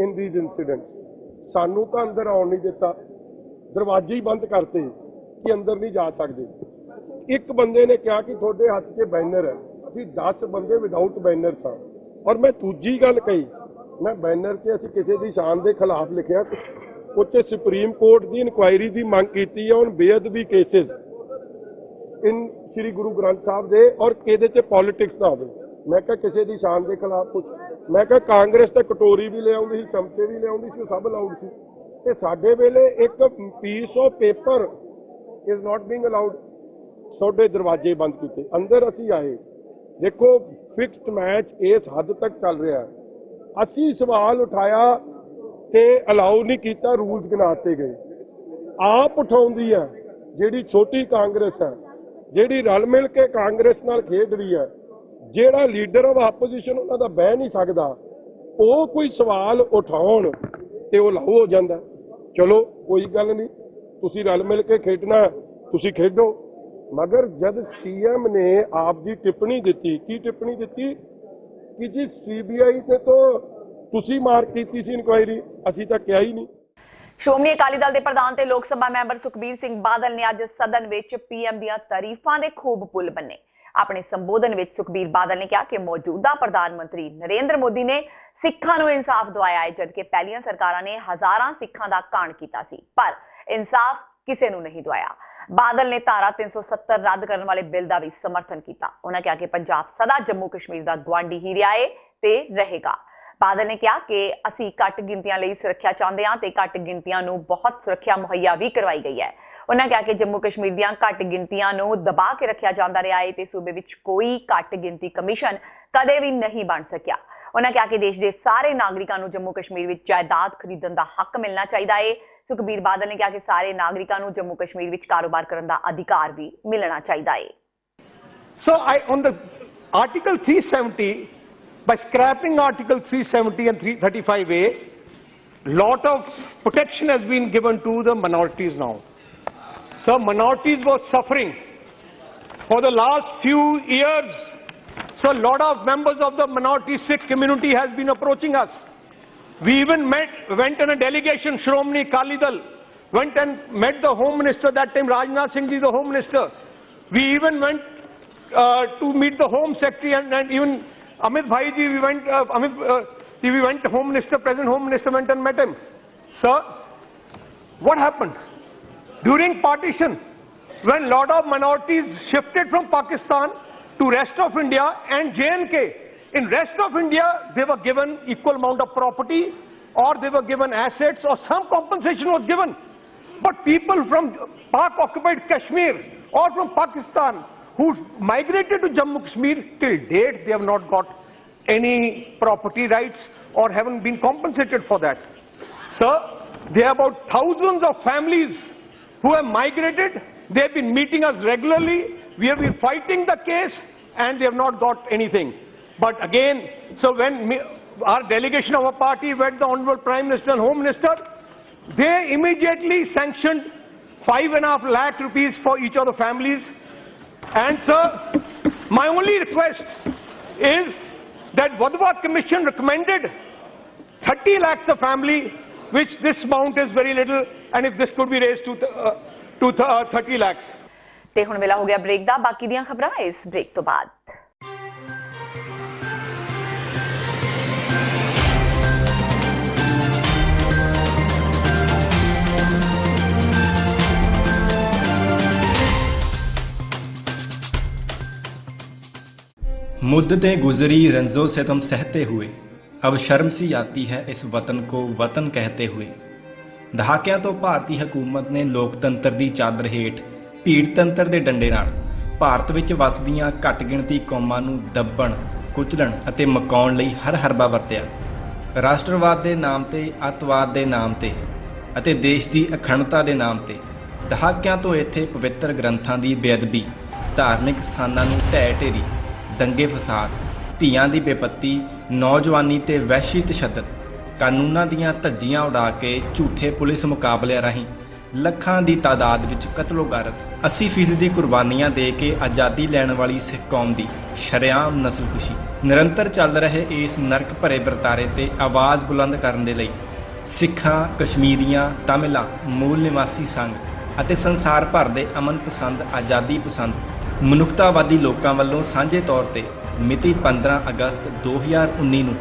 ਇਨ ਦੀਜ਼ ਇਨਸੀਡੈਂਟ। ਸਾਨੂੰ ਤਾਂ ਅੰਦਰ ਆਉਣ ਨਹੀਂ ਦਿੱਤਾ, ਦਰਵਾਜ਼ੇ ਹੀ ਬੰਦ ਕਰਤੇ ਕਿ ਅੰਦਰ ਨਹੀਂ ਜਾ ਸਕਦੇ। ਇੱਕ ਬੰਦੇ ਨੇ ਕਿਹਾ ਕਿ ਤੁਹਾਡੇ ਹੱਥ 'ਚ ਬੈਨਰ ਹੈ, ਅਸੀਂ 10 ਬੰਦੇ ਵਿਦਆਊਟ ਬੈਨਰ ਸਾਂ। ਔਰ ਮੈਂ ਦੂਜੀ ਗੱਲ ਕਹੀ, ਮੈਂ ਬੈਨਰ 'ਚ ਅਸੀਂ ਕਿਸੇ ਦੀ ਸ਼ਾਨ ਦੇ ਖਿਲਾਫ ਲਿਖਿਆ, ਉੱਥੇ ਸੁਪਰੀਮ ਕੋਰਟ ਦੀ ਇਨਕੁਆਇਰੀ ਦੀ ਮੰਗ ਕੀਤੀ ਹੈ ਔਨ ਬੇਅਦਬੀ ਕੇਸਿਸ ਇਨ ਸ਼੍ਰੀ ਗੁਰੂ ਗ੍ਰੰਥ ਸਾਹਿਬ ਦੇ, ਔਰ ਇਹਦੇ 'ਚ ਪੋਲਿਟਿਕਸ ਨਾ ਹੋਵੇ। ਮੈਂ ਕਿਹਾ ਕਿਸੇ ਦੀ ਸ਼ਾਨ ਦੇ ਖਿਲਾਫ ਕੁਝ, ਮੈਂ ਕਿਹਾ ਕਾਂਗਰਸ ਤਾਂ ਕਟੋਰੀ ਵੀ ਲਿਆਉਂਦੀ ਸੀ, ਚਮਚੇ ਵੀ ਲਿਆਉਂਦੀ ਸੀ, ਉਹ ਸਭ ਅਲਾਉਡ ਸੀ। ਤੇ ਸਾਡੇ ਵੇਲੇ ਇੱਕ piece of paper is not being allowed. ਸਾਡੇ ਦਰਵਾਜ਼ੇ ਬੰਦ ਕੀਤੇ, ਅੰਦਰ ਅਸੀਂ ਆਏ। ਦੇਖੋ ਫਿਕਸਡ ਮੈਚ ਇਸ ਹੱਦ ਤੱਕ ਚੱਲ ਰਿਹਾ। ਅਸੀਂ ਸਵਾਲ ਉਠਾਇਆ ਤੇ ਅਲਾਉ ਨਹੀਂ ਕੀਤਾ, ਰੂਲਸ ਗਿਣਾਤੇ ਗਏ। ਆਪ ਉਠਾਉਂਦੀ ਹੈ ਜਿਹੜੀ ਛੋਟੀ ਕਾਂਗਰਸ ਹੈ, ਜਿਹੜੀ ਰਲ ਮਿਲ ਕੇ ਕਾਂਗਰਸ ਨਾਲ ਖੇਡ ਰਹੀ ਹੈ, ਜਿਹੜਾ ਲੀਡਰ ਆਫ ਆਪੋਜੀਸ਼ਨ ਉਹਨਾਂ ਦਾ ਬਹਿ ਨਹੀਂ ਸਕਦਾ, ਉਹ ਕੋਈ ਸਵਾਲ ਉਠਾਉਣ ਤੇ ਉਹ ਲਾਊ ਹੋ ਜਾਂਦਾ। ਚਲੋ ਕੋਈ ਗੱਲ ਨਹੀਂ, ਤੁਸੀਂ ਰਲ ਮਿਲ ਕੇ ਖੇਡਣਾ ਤੁਸੀਂ ਖੇਡੋ। ਮਗਰ ਜਦ ਸੀਐਮ ਨੇ ਆਪ ਦੀ ਟਿੱਪਣੀ ਦਿੱਤੀ, ਕੀ ਟਿੱਪਣੀ ਦਿੱਤੀ ਕਿ ਜੀ ਸੀਬੀਆਈ ਤੇ ਤੋਂ ਤੁਸੀਂ ਮਾਰਕ ਕੀਤੀ ਸੀ ਇਨਕੁਆਇਰੀ, ਅਸੀਂ ਤਾਂ ਕਿਹਾ ਹੀ ਨਹੀਂ। ਸ਼੍ਰੋਮਣੀ ਅਕਾਲੀ ਦਲ ਦੇ ਪ੍ਰਧਾਨ ਤੇ ਲੋਕ ਸਭਾ ਮੈਂਬਰ ਸੁਖਬੀਰ ਸਿੰਘ ਬਾਦਲ ਨੇ ਅੱਜ ਸਦਨ ਵਿੱਚ ਪੀਐਮ ਦੀਆਂ ਤਾਰੀਫਾਂ ਦੇ ਖੂਬ ਪੁੱਲ ਬੰਨੇ। ਆਪਣੇ ਸੰਬੋਧਨ ਵਿੱਚ ਸੁਖਬੀਰ ਬਾਦਲ ਨੇ ਕਿਹਾ ਕਿ ਮੌਜੂਦਾ ਪ੍ਰਧਾਨ ਮੰਤਰੀ ਨਰਿੰਦਰ ਮੋਦੀ ਨੇ ਸਿੱਖਾਂ ਨੂੰ ਇਨਸਾਫ ਦਿਵਾਇਆ ਹੈ, ਜਦਕਿ ਪਹਿਲੀਆਂ ਸਰਕਾਰਾਂ ਨੇ ਹਜ਼ਾਰਾਂ ਸਿੱਖਾਂ ਦਾ ਕਾਣ ਕੀਤਾ ਸੀ, ਪਰ ਇਨਸਾਫ ਕਿਸੇ ਨੂੰ ਨਹੀਂ ਦਵਾਇਆ। ਬਾਦਲ ਨੇ ਧਾਰਾ 370 ਰੱਦ ਕਰਨ ਵਾਲੇ ਬਿੱਲ ਦਾ ਵੀ ਸਮਰਥਨ ਕੀਤਾ। ਉਹਨਾਂ ਕਿਹਾ ਕਿ ਪੰਜਾਬ ਸਦਾ ਜੰਮੂ ਕਸ਼ਮੀਰ ਦਾ ਗੁਆਂਢੀ ਹੀ ਰਿਹਾ ਹੈ ਤੇ ਰਹੇਗਾ। ਬਾਦਲ ਨੇ ਕਿਹਾ ਕਿ ਅਸੀਂ ਘੱਟ ਗਿਣਤੀਆਂ ਲਈ ਸੁਰੱਖਿਆ ਚਾਹੁੰਦੇ ਹਾਂ ਤੇ ਘੱਟ ਗਿਣਤੀਆਂ ਨੂੰ ਬਹੁਤ ਸੁਰੱਖਿਆ ਮੁਹੱਈਆ ਵੀ ਕਰਵਾਈ ਗਈ ਹੈ। ਉਹਨਾਂ ਕਿਹਾ ਕਿ ਜੰਮੂ ਕਸ਼ਮੀਰ ਦੀਆਂ ਘੱਟ ਗਿਣਤੀਆਂ ਨੂੰ ਦਬਾ ਕੇ ਰੱਖਿਆ ਜਾਂਦਾ ਰਿਹਾ ਹੈ ਤੇ ਸੂਬੇ ਵਿੱਚ ਕੋਈ ਘੱਟ ਗਿਣਤੀ ਕਮਿਸ਼ਨ ਕਦੇ ਵੀ ਨਹੀਂ ਬਣ ਸਕਿਆ। ਉਹਨਾਂ ਕਿਹਾ ਕਿ ਦੇਸ਼ ਦੇ ਸਾਰੇ ਨਾਗਰਿਕਾਂ ਨੂੰ ਜੰਮੂ ਕਸ਼ਮੀਰ ਵਿੱਚ ਜਾਇਦਾਦ ਖਰੀਦਣ ਦਾ ਹੱਕ ਮਿਲਣਾ ਚਾਹੀਦਾ ਹੈ। ਸੁਖਬੀਰ ਬਾਦਲ ਨੇ ਕਿਹਾ ਕਿ ਸਾਰੇ ਨਾਗਰਿਕਾਂ ਨੂੰ ਜੰਮੂ ਕਸ਼ਮੀਰ ਵਿੱਚ ਕਾਰੋਬਾਰ ਕਰਨ ਦਾ ਅਧਿਕਾਰ ਵੀ ਮਿਲਣਾ ਚਾਹੀਦਾ ਹੈ। So on the Article 370, by scrapping Article 370 and 335A, lot of protection has been given to the minorities now. So minorities were suffering for the last few years. So a lot of members of the minority Sikh community has been approaching us. We even went in a delegation, Shromani Akali Dal, went and met the Home Minister, that time Rajnath Singh ji, the Home Minister. We even went to meet the Home Secretary and even Amit Bhai ji, we went, Home Minister, President Home Minister went and met him. Sir, what happened? During partition, when lot of minorities shifted from Pakistan to rest of India and J&K, in rest of India, they were given equal amount of property or they were given assets or some compensation was given. But people from Pak-occupied Kashmir or from Pakistan who migrated to Jammu Kashmir, till date they have not got any property rights or haven't been compensated for that. Sir, there are about thousands of families who have migrated. They have been meeting us regularly. We have been fighting the case and they have not got anything. But again, so when our delegation of our party met the Honorable Prime Minister and Home Minister, they immediately sanctioned 5.5 lakh rupees for each of the families. And sir, my only request is that Wadhwa Commission recommended 30 lakhs a family, which this amount is very little, and if this could be raised to 30 lakhs. ਤੇ ਹੁਣ ਵੇਲਾ ਹੋ ਗਿਆ break ਦਾ। ਬਾਕੀ ਦੀਆਂ ਖਬਰਾਂ ਇਸ break ਤੋਂ ਬਾਅਦ। मुद्दतें गुजरी रंजो सितम सहते हुए, अब शर्म सी आती है इस वतन को वतन कहते हुए। ਦਹਾਕਿਆਂ ਤੋਂ ਭਾਰਤੀ ਹਕੂਮਤ ਨੇ ਲੋਕਤੰਤਰ ਦੀ ਚਾਦਰ ਹੇਠ ਭੀੜਤੰਤਰ ਦੇ ਡੰਡੇ ਨਾਲ ਭਾਰਤ ਵਿੱਚ ਵਸਦੀਆਂ ਘੱਟ ਗਿਣਤੀ ਕੌਮਾਂ ਨੂੰ ਦੱਬਣ, ਕੁਚਲਣ ਅਤੇ ਮਕਾਉਣ ਲਈ ਹਰ ਹਰਬਾ ਵਰਤਿਆ। ਰਾਸ਼ਟਰਵਾਦ ਦੇ ਨਾਮ ਤੇ, ਅੱਤਵਾਦ ਦੇ ਨਾਮ ਤੇ ਅਤੇ ਦੇਸ਼ ਦੀ ਅਖੰਡਤਾ ਦੇ ਨਾਮ ਤੇ ਦਹਾਕਿਆਂ ਤੋਂ ਇੱਥੇ ਪਵਿੱਤਰ ਗ੍ਰੰਥਾਂ ਦੀ ਬੇਅਦਬੀ, ਧਾਰਮਿਕ ਸਥਾਨਾਂ ਨੂੰ ਢਹਿ ਢੇਰੀ, ਦੰਗੇ ਫਸਾਦ, ਧੀਆਂ ਦੀ ਬੇਪੱਤੀ, ਨੌਜਵਾਨੀ ਤੇ ਵਹਿਸ਼ੀ ਤਸ਼ੱਦਦ, ਕਾਨੂੰਨਾਂ ਦੀਆਂ ਧੱਜੀਆਂ ਉਡਾ ਕੇ ਝੂਠੇ ਪੁਲਿਸ ਮੁਕਾਬਲਿਆਂ ਰਾਹੀਂ ਲੱਖਾਂ ਦੀ ਤਾਦਾਦ ਵਿੱਚ ਕਤਲੋ-ਗਾਰਤ, 80% ਦੀ ਕੁਰਬਾਨੀਆਂ ਦੇ ਕੇ ਆਜ਼ਾਦੀ ਲੈਣ ਵਾਲੀ ਸਿੱਖ ਕੌਮ ਦੀ ਸ਼ਰੇਆਮ ਨਸਲਕੁਸ਼ੀ, ਨਿਰੰਤਰ ਚੱਲ ਰਹੇ ਇਸ ਨਰਕ ਭਰੇ ਵਰਤਾਰੇ ਤੇ ਆਵਾਜ਼ ਬੁਲੰਦ ਕਰਨ ਦੇ ਲਈ ਸਿੱਖਾਂ, ਕਸ਼ਮੀਰੀਆਂ, ਤਾਮਿਲਾਂ, ਮੂਲ ਨਿਵਾਸੀ ਸੰਘ ਅਤੇ ਸੰਸਾਰ ਭਰ ਦੇ ਅਮਨ ਪਸੰਦ, ਆਜ਼ਾਦੀ ਪਸੰਦ, ਮਨੁੱਖਤਾਵਾਦੀ ਲੋਕਾਂ ਵੱਲੋਂ ਸਾਂਝੇ ਤੌਰ ਤੇ ਮਿਤੀ 15 ਅਗਸਤ 2019 ਨੂੰ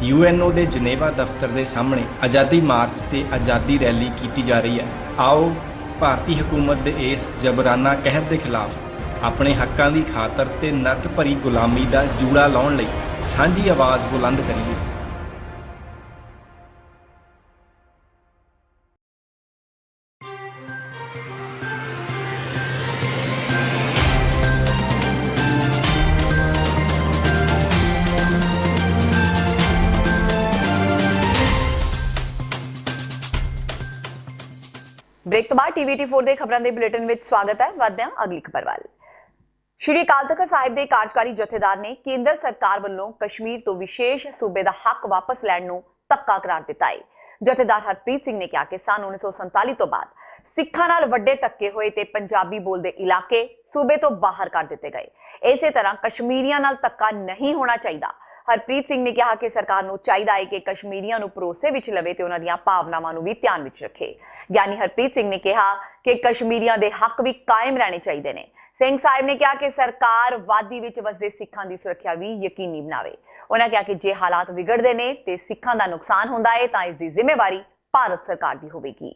UNO ਦੇ ਜਨੇਵਾ ਦਫ਼ਤਰ ਦੇ ਸਾਹਮਣੇ ਆਜ਼ਾਦੀ ਮਾਰਚ ਤੇ ਆਜ਼ਾਦੀ ਰੈਲੀ ਕੀਤੀ ਜਾ ਰਹੀ ਹੈ। ਆਓ ਭਾਰਤੀ ਹਕੂਮਤ ਦੇ ਇਸ ਜਬਰਾਨਾ ਕਹਿਰ ਦੇ ਖਿਲਾਫ ਆਪਣੇ ਹੱਕਾਂ ਦੀ ਖਾਤਰ ਤੇ ਨਰਕ ਭਰੀ ਗੁਲਾਮੀ ਦਾ ਜੂੜਾ ਲਾਉਣ ਲਈ ਸਾਂਝੀ ਆਵਾਜ਼ ਬੁਲੰਦ ਕਰੀਏ। ब्रेक तो बाद TVT4 ਦੇ ਖਬਰਾਂ ਦੇ ਬੁਲੇਟਿਨ ਵਿੱਚ ਸਵਾਗਤ ਹੈ। ਵਧਦੇ ਹਾਂ ਅਗਲੀ ਖਬਰ ਵੱਲ। ਸ਼੍ਰੀ ਅਕਾਲ ਤਖਤ ਸਾਹਿਬ ਦੇ ਕਾਰਜਕਾਰੀ ਜਥੇਦਾਰ ਨੇ ਕੇਂਦਰ ਸਰਕਾਰ ਵੱਲੋਂ ਕਸ਼ਮੀਰ ਤੋਂ ਵਿਸ਼ੇਸ਼ ਸੂਬੇ ਦਾ ਹੱਕ ਵਾਪਸ ਲੈਣ ਨੂੰ ਧੱਕਾ ਕਰਾਰ ਦਿੱਤਾ ਹੈ। ਜਥੇਦਾਰ ਹਰਪ੍ਰੀਤ ਸਿੰਘ ਨੇ ਕਿਹਾ ਕਿ ਸਨ 1947 ਤੋਂ ਬਾਅਦ ਸਿੱਖਾਂ ਨਾਲ ਵੱਡੇ ਧੱਕੇ ਹੋਏ ਤੇ ਪੰਜਾਬੀ ਬੋਲਦੇ ਇਲਾਕੇ ਸੂਬੇ ਤੋਂ ਬਾਹਰ ਕਰ ਦਿੱਤੇ ਗਏ। ਇਸੇ ਤਰ੍ਹਾਂ ਕਸ਼ਮੀਰੀਆਂ ਨਾਲ ਧੱਕਾ ਨਹੀਂ ਹੋਣਾ ਚਾਹੀਦਾ। ਹਰਪ੍ਰੀਤ ਸਿੰਘ ਨੇ ਕਿਹਾ ਕਿ ਸਰਕਾਰ ਨੂੰ ਚਾਹੀਦਾ ਹੈ ਕਿ ਕਸ਼ਮੀਰੀਆਂ ਨੂੰ ਭਰੋਸੇ ਵਿੱਚ ਲਵੇ ਤੇ ਉਹਨਾਂ ਦੀਆਂ ਭਾਵਨਾਵਾਂ ਨੂੰ ਵੀ ਧਿਆਨ ਵਿੱਚ ਰੱਖੇ। ਗਿਆਨੀ ਹਰਪ੍ਰੀਤ ਸਿੰਘ ਨੇ ਕਿਹਾ ਕਿ ਕਸ਼ਮੀਰੀਆਂ ਦੇ ਹੱਕ ਵੀ ਕਾਇਮ ਰਹਿਣੇ ਚਾਹੀਦੇ ਨੇ। ਸਿੰਘ ਸਾਹਿਬ ਨੇ ਕਿਹਾ ਕਿ ਸਰਕਾਰ ਵਾਦੀ ਵਿੱਚ ਵਸਦੇ ਸਿੱਖਾਂ ਦੀ ਸੁਰੱਖਿਆ ਵੀ ਯਕੀਨੀ ਬਣਾਵੇ। ਉਹਨਾਂ ਕਿਹਾ ਕਿ ਜੇ ਹਾਲਾਤ ਵਿਗੜਦੇ ਨੇ ਤੇ ਸਿੱਖਾਂ ਦਾ ਨੁਕਸਾਨ ਹੁੰਦਾ ਹੈ ਤਾਂ ਇਸ ਦੀ ਜ਼ਿੰਮੇਵਾਰੀ ਭਾਰਤ ਸਰਕਾਰ ਦੀ ਹੋਵੇਗੀ।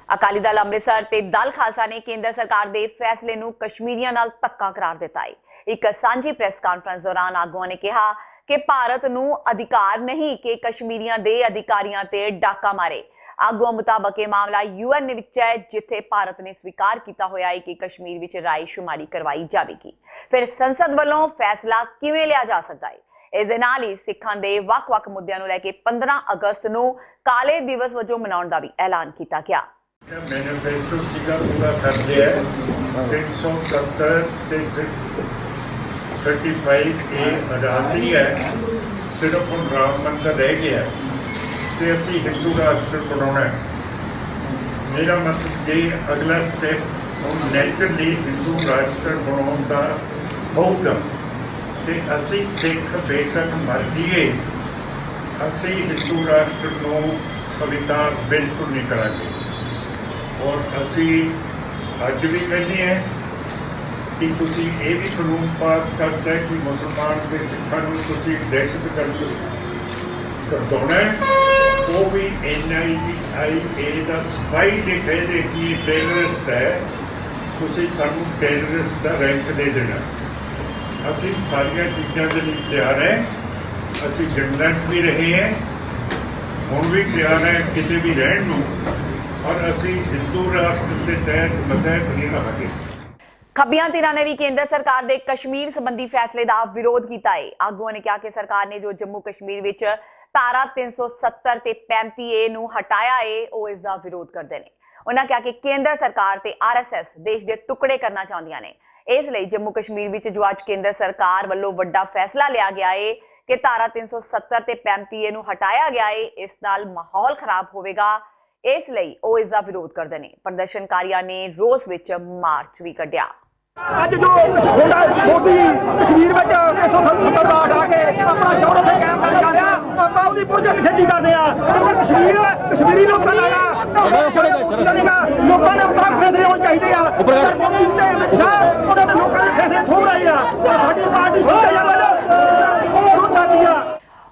ਅਕਾਲੀ ਦਲ ਅੰਮ੍ਰਿਤਸਰ ਤੇ ਦਲ ਖਾਲਸਾ ਨੇ ਕੇਂਦਰ ਸਰਕਾਰ ਦੇ ਫੈਸਲੇ ਨੂੰ ਕਸ਼ਮੀਰੀਆਂ ਨਾਲ ਧੱਕਾ ਕਰਾਰ ਦਿੱਤਾ ਹੈ। ਇੱਕ ਸਾਂਝੀ ਪ੍ਰੈਸ ਕਾਨਫਰੰਸ ਦੌਰਾਨ ਆਗੂਆਂ ਨੇ ਕਿਹਾ ਕਿ ਭਾਰਤ ਨੂੰ ਅਧਿਕਾਰ ਨਹੀਂ ਕਿ ਕਸ਼ਮੀਰੀਆਂ ਦੇ ਅਧਿਕਾਰੀਆਂ ਤੇ ਡਾਕਾ ਮਾਰੇ। ਆਗੂਆਂ ਮੁਤਾਬਕ ਇਹ ਮਾਮਲਾ UN ਵਿੱਚ ਹੈ, ਜਿੱਥੇ ਭਾਰਤ ਨੇ ਸਵੀਕਾਰ ਕੀਤਾ ਹੋਇਆ ਹੈ ਕਿ ਕਸ਼ਮੀਰ ਵਿੱਚ ਰਾਏ ਸ਼ੁਮਾਰੀ ਕਰਵਾਈ ਜਾਵੇਗੀ। ਫਿਰ ਸੰਸਦ ਵੱਲੋਂ ਫੈਸਲਾ ਕਿਵੇਂ ਲਿਆ ਜਾ ਸਕਦਾ ਹੈ। ਇਸ ਦੇ ਨਾਲ ਹੀ ਸਿੱਖਾਂ ਦੇ ਵੱਖ-ਵੱਖ ਮੁੱਦਿਆਂ ਨੂੰ ਲੈ ਕੇ 15 ਅਗਸਤ ਨੂੰ ਕਾਲੇ ਦਿਵਸ ਵਜੋਂ ਮਨਾਉਣ ਦਾ ਵੀ ਐਲਾਨ ਕੀਤਾ ਗਿਆ। ਮੈਨੀਫੈਸਟੋ ਸੀਗਾ ਪੂਰਾ ਕਰ ਲਿਆ 370 ਤੇ 35A ਆਜ਼ਾਦੀ ਹੈ, ਸਿਰਫ ਹੁਣ ਰਾਮ ਮੰਦਰ ਰਹਿ ਗਿਆ ਤੇ ਅਸੀਂ ਹਿੰਦੂ ਰਾਸ਼ਟਰ ਬਣਾਉਣਾ ਹੈ। ਮੇਰਾ ਮਤਲਬ ਜੇ ਅਗਲਾ ਸਟੈਪ ਹੁਣ ਨੈਚੁਰਲੀ ਹਿੰਦੂ ਰਾਸ਼ਟਰ ਬਣਾਉਣ ਦਾ ਹੋਊਗਾ ਤੇ ਅਸੀਂ ਸਿੱਖ ਬੇਸ਼ੱਕ ਮਰ ਜਾਈਏ, ਅਸੀਂ ਹਿੰਦੂ ਰਾਸ਼ਟਰ ਨੂੰ ਸਵੀਕਾਰ ਬਿਲਕੁਲ ਨਹੀਂ ਕਰਾਂਗੇ। ਔਰ ਅਸੀਂ ਅੱਜ ਵੀ ਕਹਿੰਦੇ ਹਾਂ ਕਿ ਤੁਸੀਂ ਇਹ ਵੀ ਕਾਨੂੰਨ ਪਾਸ ਕਰਤਾ ਕਿ ਮੁਸਲਮਾਨ ਤੇ ਸਿੱਖਾਂ ਨੂੰ ਤੁਸੀਂ ਦਹਿਸ਼ਤਗਰਦ ਕਰਵਾਉਣਾ, ਉਹ ਵੀ NIA ਦਾ ਸਪਾਈ ਜੇ ਕਹਿੰਦੇ ਕਿ ਟੈਰਰਿਸਟ ਹੈ, ਤੁਸੀਂ ਸਾਨੂੰ ਟੈਰਰਿਸਟ ਦਾ ਰੈਂਕ ਦੇ ਦੇਣਾ। ਅਸੀਂ ਸਾਰੀਆਂ ਚੀਜ਼ਾਂ ਦੇ ਲਈ ਤਿਆਰ ਹੈ। ਅਸੀਂ ਜੰਗਲਾਂ 'ਚ ਵੀ ਰਹੇ ਹਾਂ, ਹੁਣ ਵੀ ਤਿਆਰ ਹੈ ਕਿਤੇ ਵੀ ਰਹਿਣ ਨੂੰ, ਔਰ ਅਸੀਂ ਹਿੰਦੂ ਰਾਸ਼ਟਰ ਦੇ ਤਹਿਤ ਮਤਹਿਤ ਨਹੀਂ ਰਹਾਂਗੇ। ਖੱਬੀਆਂ ਧਿਰਾਂ ਨੇ ਵੀ ਕੇਂਦਰ ਸਰਕਾਰ ਦੇ ਕਸ਼ਮੀਰ ਸੰਬੰਧੀ ਫੈਸਲੇ ਦਾ ਵਿਰੋਧ ਕੀਤਾ ਹੈ। ਆਗੂਆਂ ਨੇ ਕਿਹਾ ਕਿ ਸਰਕਾਰ ਨੇ ਜੋ ਜੰਮੂ ਕਸ਼ਮੀਰ ਵਿੱਚ ਧਾਰਾ 370 ਤੇ 35A ਨੂੰ ਹਟਾਇਆ ਹੈ, ਉਹ ਇਸ ਦਾ ਵਿਰੋਧ ਕਰਦੇ ਨੇ। ਉਹਨਾਂ ਕਿਹਾ ਕਿ ਕੇਂਦਰ ਸਰਕਾਰ ਤੇ RSS ਦੇਸ਼ ਦੇ ਟੁਕੜੇ ਕਰਨਾ ਚਾਹੁੰਦੀਆਂ ਨੇ। ਇਸ ਲਈ ਜੰਮੂ ਕਸ਼ਮੀਰ ਵਿੱਚ ਜੋ ਅੱਜ ਕੇਂਦਰ ਸਰਕਾਰ ਵੱਲੋਂ ਵੱਡਾ ਫੈਸਲਾ ਲਿਆ ਗਿਆ ਹੈ ਕਿ ਧਾਰਾ 370 ਤੇ 35A ਨੂੰ ਹਟਾਇਆ ਗਿਆ ਹੈ, ਇਸ ਨਾਲ ਮਾਹੌਲ ਖਰਾਬ ਹੋਵੇਗਾ। ਇਸ ਲਈ ਉਹ ਇਸ ਦਾ ਵਿਰੋਧ ਕਰਦੇ ਨੇ। ਪ੍ਰਦਰਸ਼ਨਕਾਰੀਆਂ ਨੇ ਰੋਸ ਵਿੱਚ ਮਾਰਚ ਵੀ ਕੱਢਿਆ। ਅੱਜ ਜੋ ਮੋਦੀ ਕਸ਼ਮੀਰ ਵਿੱਚ 370 ਦਾ ਹਟਾ ਕੇ ਆਪਣਾ ਜੋੜੋ ਤੇ ਕਾਇਮ ਕਰ ਲਿਆ, ਆਪਾਂ ਉਹਦੀ ਪੁਰਜਾ ਖੇਤੀ ਕਰਦੇ ਆ। ਕਸ਼ਮੀਰੀ ਲੋਕਾਂ ਦਾ ਲੋਕਾਂ ਨੇ ਉਤਰਾ ਫੈਸਲੇ ਹੋਣੇ ਚਾਹੀਦੇ ਆ। ਉਹਨਾਂ ਦੇ ਲੋਕਾਂ ਦੇ ਫੈਸਲੇ ਥੋੜ ਰਹੇ ਆ। ਸਾਡੀ ਪਾਰਟੀ ਸੁਣਦਾ ਜਾਂਦਾ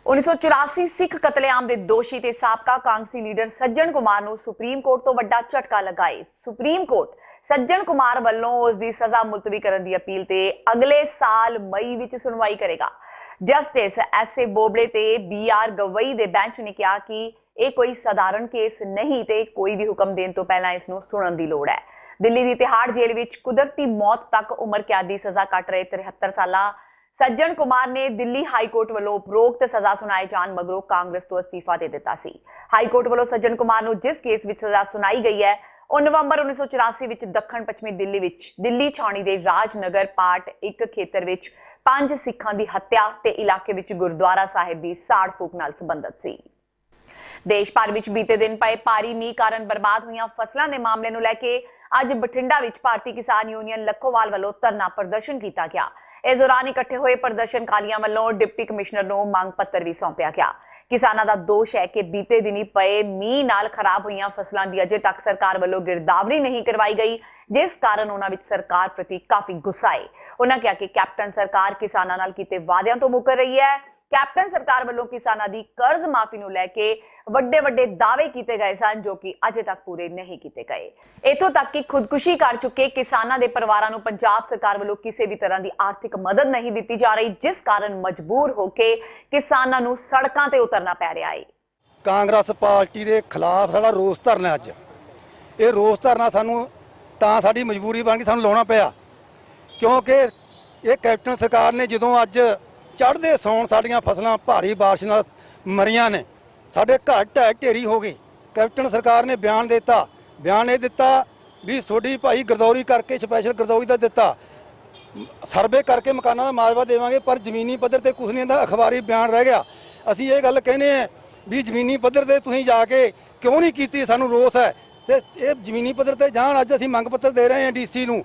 1984 ਸਿੱਖ ਕਤਲੇਆਮ ਦੇ ਦੋਸ਼ੀ ਤੇ ਸਾਬਕਾ ਕਾਂਗਰਸੀ ਲੀਡਰ ਸੱਜਣ ਕੁਮਾਰ ਨੂੰ ਸੁਪਰੀਮ ਕੋਰਟ ਤੋਂ ਵੱਡਾ ਝਟਕਾ ਲੱਗਾ ਹੈ। ਸੁਪਰੀਮ ਕੋਰਟ ਸੱਜਣ ਕੁਮਾਰ ਵੱਲੋਂ ਉਸ ਦੀ ਸਜ਼ਾ ਮੁਲਤਵੀ ਕਰਨ ਦੀ ਅਪੀਲ ਤੇ ਅਗਲੇ ਸਾਲ ਮਈ ਵਿੱਚ ਸੁਣਵਾਈ ਕਰੇਗਾ। ਜਸਟਿਸ SA ਬੋਬੜੇ ਤੇ BR ਗਵਈ ਦੇ ਬੈਂਚ ਨੇ ਕਿਹਾ ਕਿ ਇਹ ਕੋਈ ਸਧਾਰਨ ਕੇਸ ਨਹੀਂ ਤੇ ਕੋਈ ਵੀ ਹੁਕਮ ਦੇਣ ਤੋਂ ਪਹਿਲਾਂ ਇਸ ਨੂੰ ਸੁਣਨ ਦੀ ਲੋੜ ਹੈ। ਦਿੱਲੀ ਦੀ ਤਿਹਾੜ ਜੇਲ੍ਹ ਵਿੱਚ ਕੁਦਰਤੀ ਮੌਤ ਤੱਕ ਉਮਰ ਕੈਦ ਦੀ ਸਜ਼ਾ ਕੱਟ ਰਹੇ 73 ਸਾਲਾ ਸੱਜਣ ਕੁਮਾਰ ਨੇ ਦਿੱਲੀ ਹਾਈ ਕੋਰਟ ਵੱਲੋਂ ਉਪਰੋਕਤ ਸਜ਼ਾ ਸੁਣਾਏ ਜਾਣ ਮਗਰੋਂ ਕਾਂਗਰਸ ਤੋਂ ਅਸਤੀਫਾ ਦੇ ਦਿੱਤਾ ਸੀ। ਹਾਈ ਕੋਰਟ ਵੱਲੋਂ ਸੱਜਣ ਕੁਮਾਰ ਨੂੰ ਜਿਸ ਕੇਸ ਵਿੱਚ ਸਜ਼ਾ ਸੁਣਾਈ ਗਈ ਹੈ ਉਹ ਨਵੰਬਰ 1984 ਵਿੱਚ ਦੱਖਣ ਪੱਛਮੀ ਦਿੱਲੀ ਵਿੱਚ ਦਿੱਲੀ ਛਾਉਣੀ ਦੇ ਰਾਜਨਗਰ ਪਾਰਟ 1 ਖੇਤਰ ਵਿੱਚ 5 ਸਿੱਖਾਂ ਦੀ ਹੱਤਿਆ ਤੇ ਇਲਾਕੇ ਵਿੱਚ ਗੁਰਦੁਆਰਾ ਸਾਹਿਬ ਦੀ ਸਾੜ ਫੂਕ ਨਾਲ ਸੰਬੰਧਿਤ ਸੀ। ਦੇਸ਼ ਭਰ ਵਿੱਚ ਬੀਤੇ ਦਿਨ ਪਏ ਭਾਰੀ ਮੀਂਹ ਕਾਰਨ ਬਰਬਾਦ ਹੋਈਆਂ ਫਸਲਾਂ ਦੇ ਮਾਮਲੇ ਨੂੰ ਲੈ ਕੇ ਅੱਜ ਬਠਿੰਡਾ ਵਿੱਚ ਭਾਰਤੀ ਕਿਸਾਨ ਯੂਨੀਅਨ ਲੱਖੋਵਾਲ ਵੱਲੋਂ ਧਰਨਾ ਪ੍ਰਦਰਸ਼ਨ ਕੀਤਾ ਗਿਆ। ਇਸ ਦੌਰਾਨ ਇਕੱਠੇ ਹੋਏ ਪ੍ਰਦਰਸ਼ਨਕਾਰੀਆਂ ਵੱਲੋਂ ਡਿਪਟੀ ਕਮਿਸ਼ਨਰ ਨੂੰ ਮੰਗ ਪੱਤਰ ਵੀ ਸੌਂਪਿਆ ਗਿਆ। ਕਿਸਾਨਾਂ ਦਾ ਦੋਸ਼ ਹੈ ਕਿ ਬੀਤੇ ਦਿਨੀ ਪਏ ਮੀਂਹ ਨਾਲ ਖਰਾਬ ਹੋਈਆਂ ਫਸਲਾਂ ਦੀ ਅਜੇ ਤੱਕ ਸਰਕਾਰ ਵੱਲੋਂ ਗਿਰਦਾਵਰੀ ਨਹੀਂ ਕਰਵਾਈ ਗਈ, ਜਿਸ ਕਾਰਨ ਉਹਨਾਂ ਵਿੱਚ ਸਰਕਾਰ ਪ੍ਰਤੀ ਕਾਫੀ ਗੁੱਸਾ ਹੈ। ਉਹਨਾਂ ਕਿਹਾ ਕਿ ਕੈਪਟਨ ਸਰਕਾਰ ਕਿਸਾਨਾਂ ਨਾਲ ਕੀਤੇ ਵਾਅਦਿਆਂ ਤੋਂ ਮੁੱਕਰ ਰਹੀ ਹੈ। ਕੈਪਟਨ ਸਰਕਾਰ ਵੱਲੋਂ ਕਿਸਾਨਾਂ ਦੀ ਕਰਜ਼ ਮਾਫੀ ਨੂੰ ਲੈ ਕੇ ਵੱਡੇ ਦਾਅਵੇ ਕੀਤੇ ਗਏ ਸਨ ਜੋ ਕਿ ਅਜੇ ਤੱਕ ਪੂਰੇ ਨਹੀਂ ਕੀਤੇ ਗਏ। ਇੱਥੋਂ ਤੱਕ ਕਿ ਖੁਦਕੁਸ਼ੀ ਕਰ ਚੁੱਕੇ ਕਿਸਾਨਾਂ ਦੇ ਪਰਿਵਾਰਾਂ ਨੂੰ ਪੰਜਾਬ ਸਰਕਾਰ ਵੱਲੋਂ ਕਿਸੇ ਵੀ ਤਰ੍ਹਾਂ ਦੀ ਆਰਥਿਕ ਮਦਦ ਨਹੀਂ ਦਿੱਤੀ ਜਾ ਰਹੀ, ਜਿਸ ਕਾਰਨ ਮਜਬੂਰ ਹੋ ਕੇ ਕਿਸਾਨਾਂ ਨੂੰ ਸੜਕਾਂ ਤੇ ਉਤਰਨਾ ਪੈ ਰਿਹਾ ਹੈ। ਕਾਂਗਰਸ ਪਾਰਟੀ ਦੇ ਖਿਲਾਫ ਸਾਡਾ ਰੋਸ ਧਰਨਾ ਅੱਜ। ਇਹ ਰੋਸ ਧਰਨਾ ਸਾਨੂੰ ਤਾਂ ਸਾਡੀ ਮਜਬੂਰੀ ਬਣ ਗਈ, ਸਾਨੂੰ ਲਾਉਣਾ ਪਿਆ ਕਿਉਂਕਿ ਇਹ ਕੈਪਟਨ ਸਰਕਾਰ ਨੇ ਜਦੋਂ ਅੱਜ ਚੜ੍ਹਦੇ ਸੌਣ ਸਾਡੀਆਂ ਫਸਲਾਂ ਭਾਰੀ ਬਾਰਿਸ਼ ਨਾਲ ਮਰੀਆਂ ਨੇ, ਸਾਡੇ ਘਰ ਢਹਿ ਢੇਰੀ ਹੋ ਗਏ। ਕੈਪਟਨ ਸਰਕਾਰ ਨੇ ਬਿਆਨ ਇਹ ਦਿੱਤਾ ਵੀ ਤੁਹਾਡੀ ਭਾਈ ਗਰਦੌਰੀ ਕਰਕੇ ਸਪੈਸ਼ਲ ਗਰਦੌਰੀ ਦਾ ਦਿੱਤਾ, ਸਰਵੇ ਕਰਕੇ ਮਕਾਨਾਂ ਦਾ ਮੁਆਵਜ਼ਾ ਦੇਵਾਂਗੇ, ਪਰ ਜ਼ਮੀਨੀ ਪੱਧਰ ਤੇ ਕੁਝ ਨਹੀਂ ਇਹਦਾ ਅਖਬਾਰੀ ਬਿਆਨ ਰਹਿ ਗਿਆ। ਅਸੀਂ ਇਹ ਗੱਲ ਕਹਿੰਦੇ ਆ ਵੀ ਜ਼ਮੀਨੀ ਪੱਧਰ ਤੇ ਤੁਸੀਂ ਜਾ ਕੇ ਕਿਉਂ ਨਹੀਂ ਕੀਤੀ, ਸਾਨੂੰ ਰੋਸ ਹੈ ਤੇ ਇਹ ਜ਼ਮੀਨੀ ਪੱਧਰ ਤੇ ਜਾਣ। ਅੱਜ ਅਸੀਂ ਮੰਗ ਪੱਤਰ ਦੇ ਰਹੇ ਹਾਂ ਡੀਸੀ ਨੂੰ,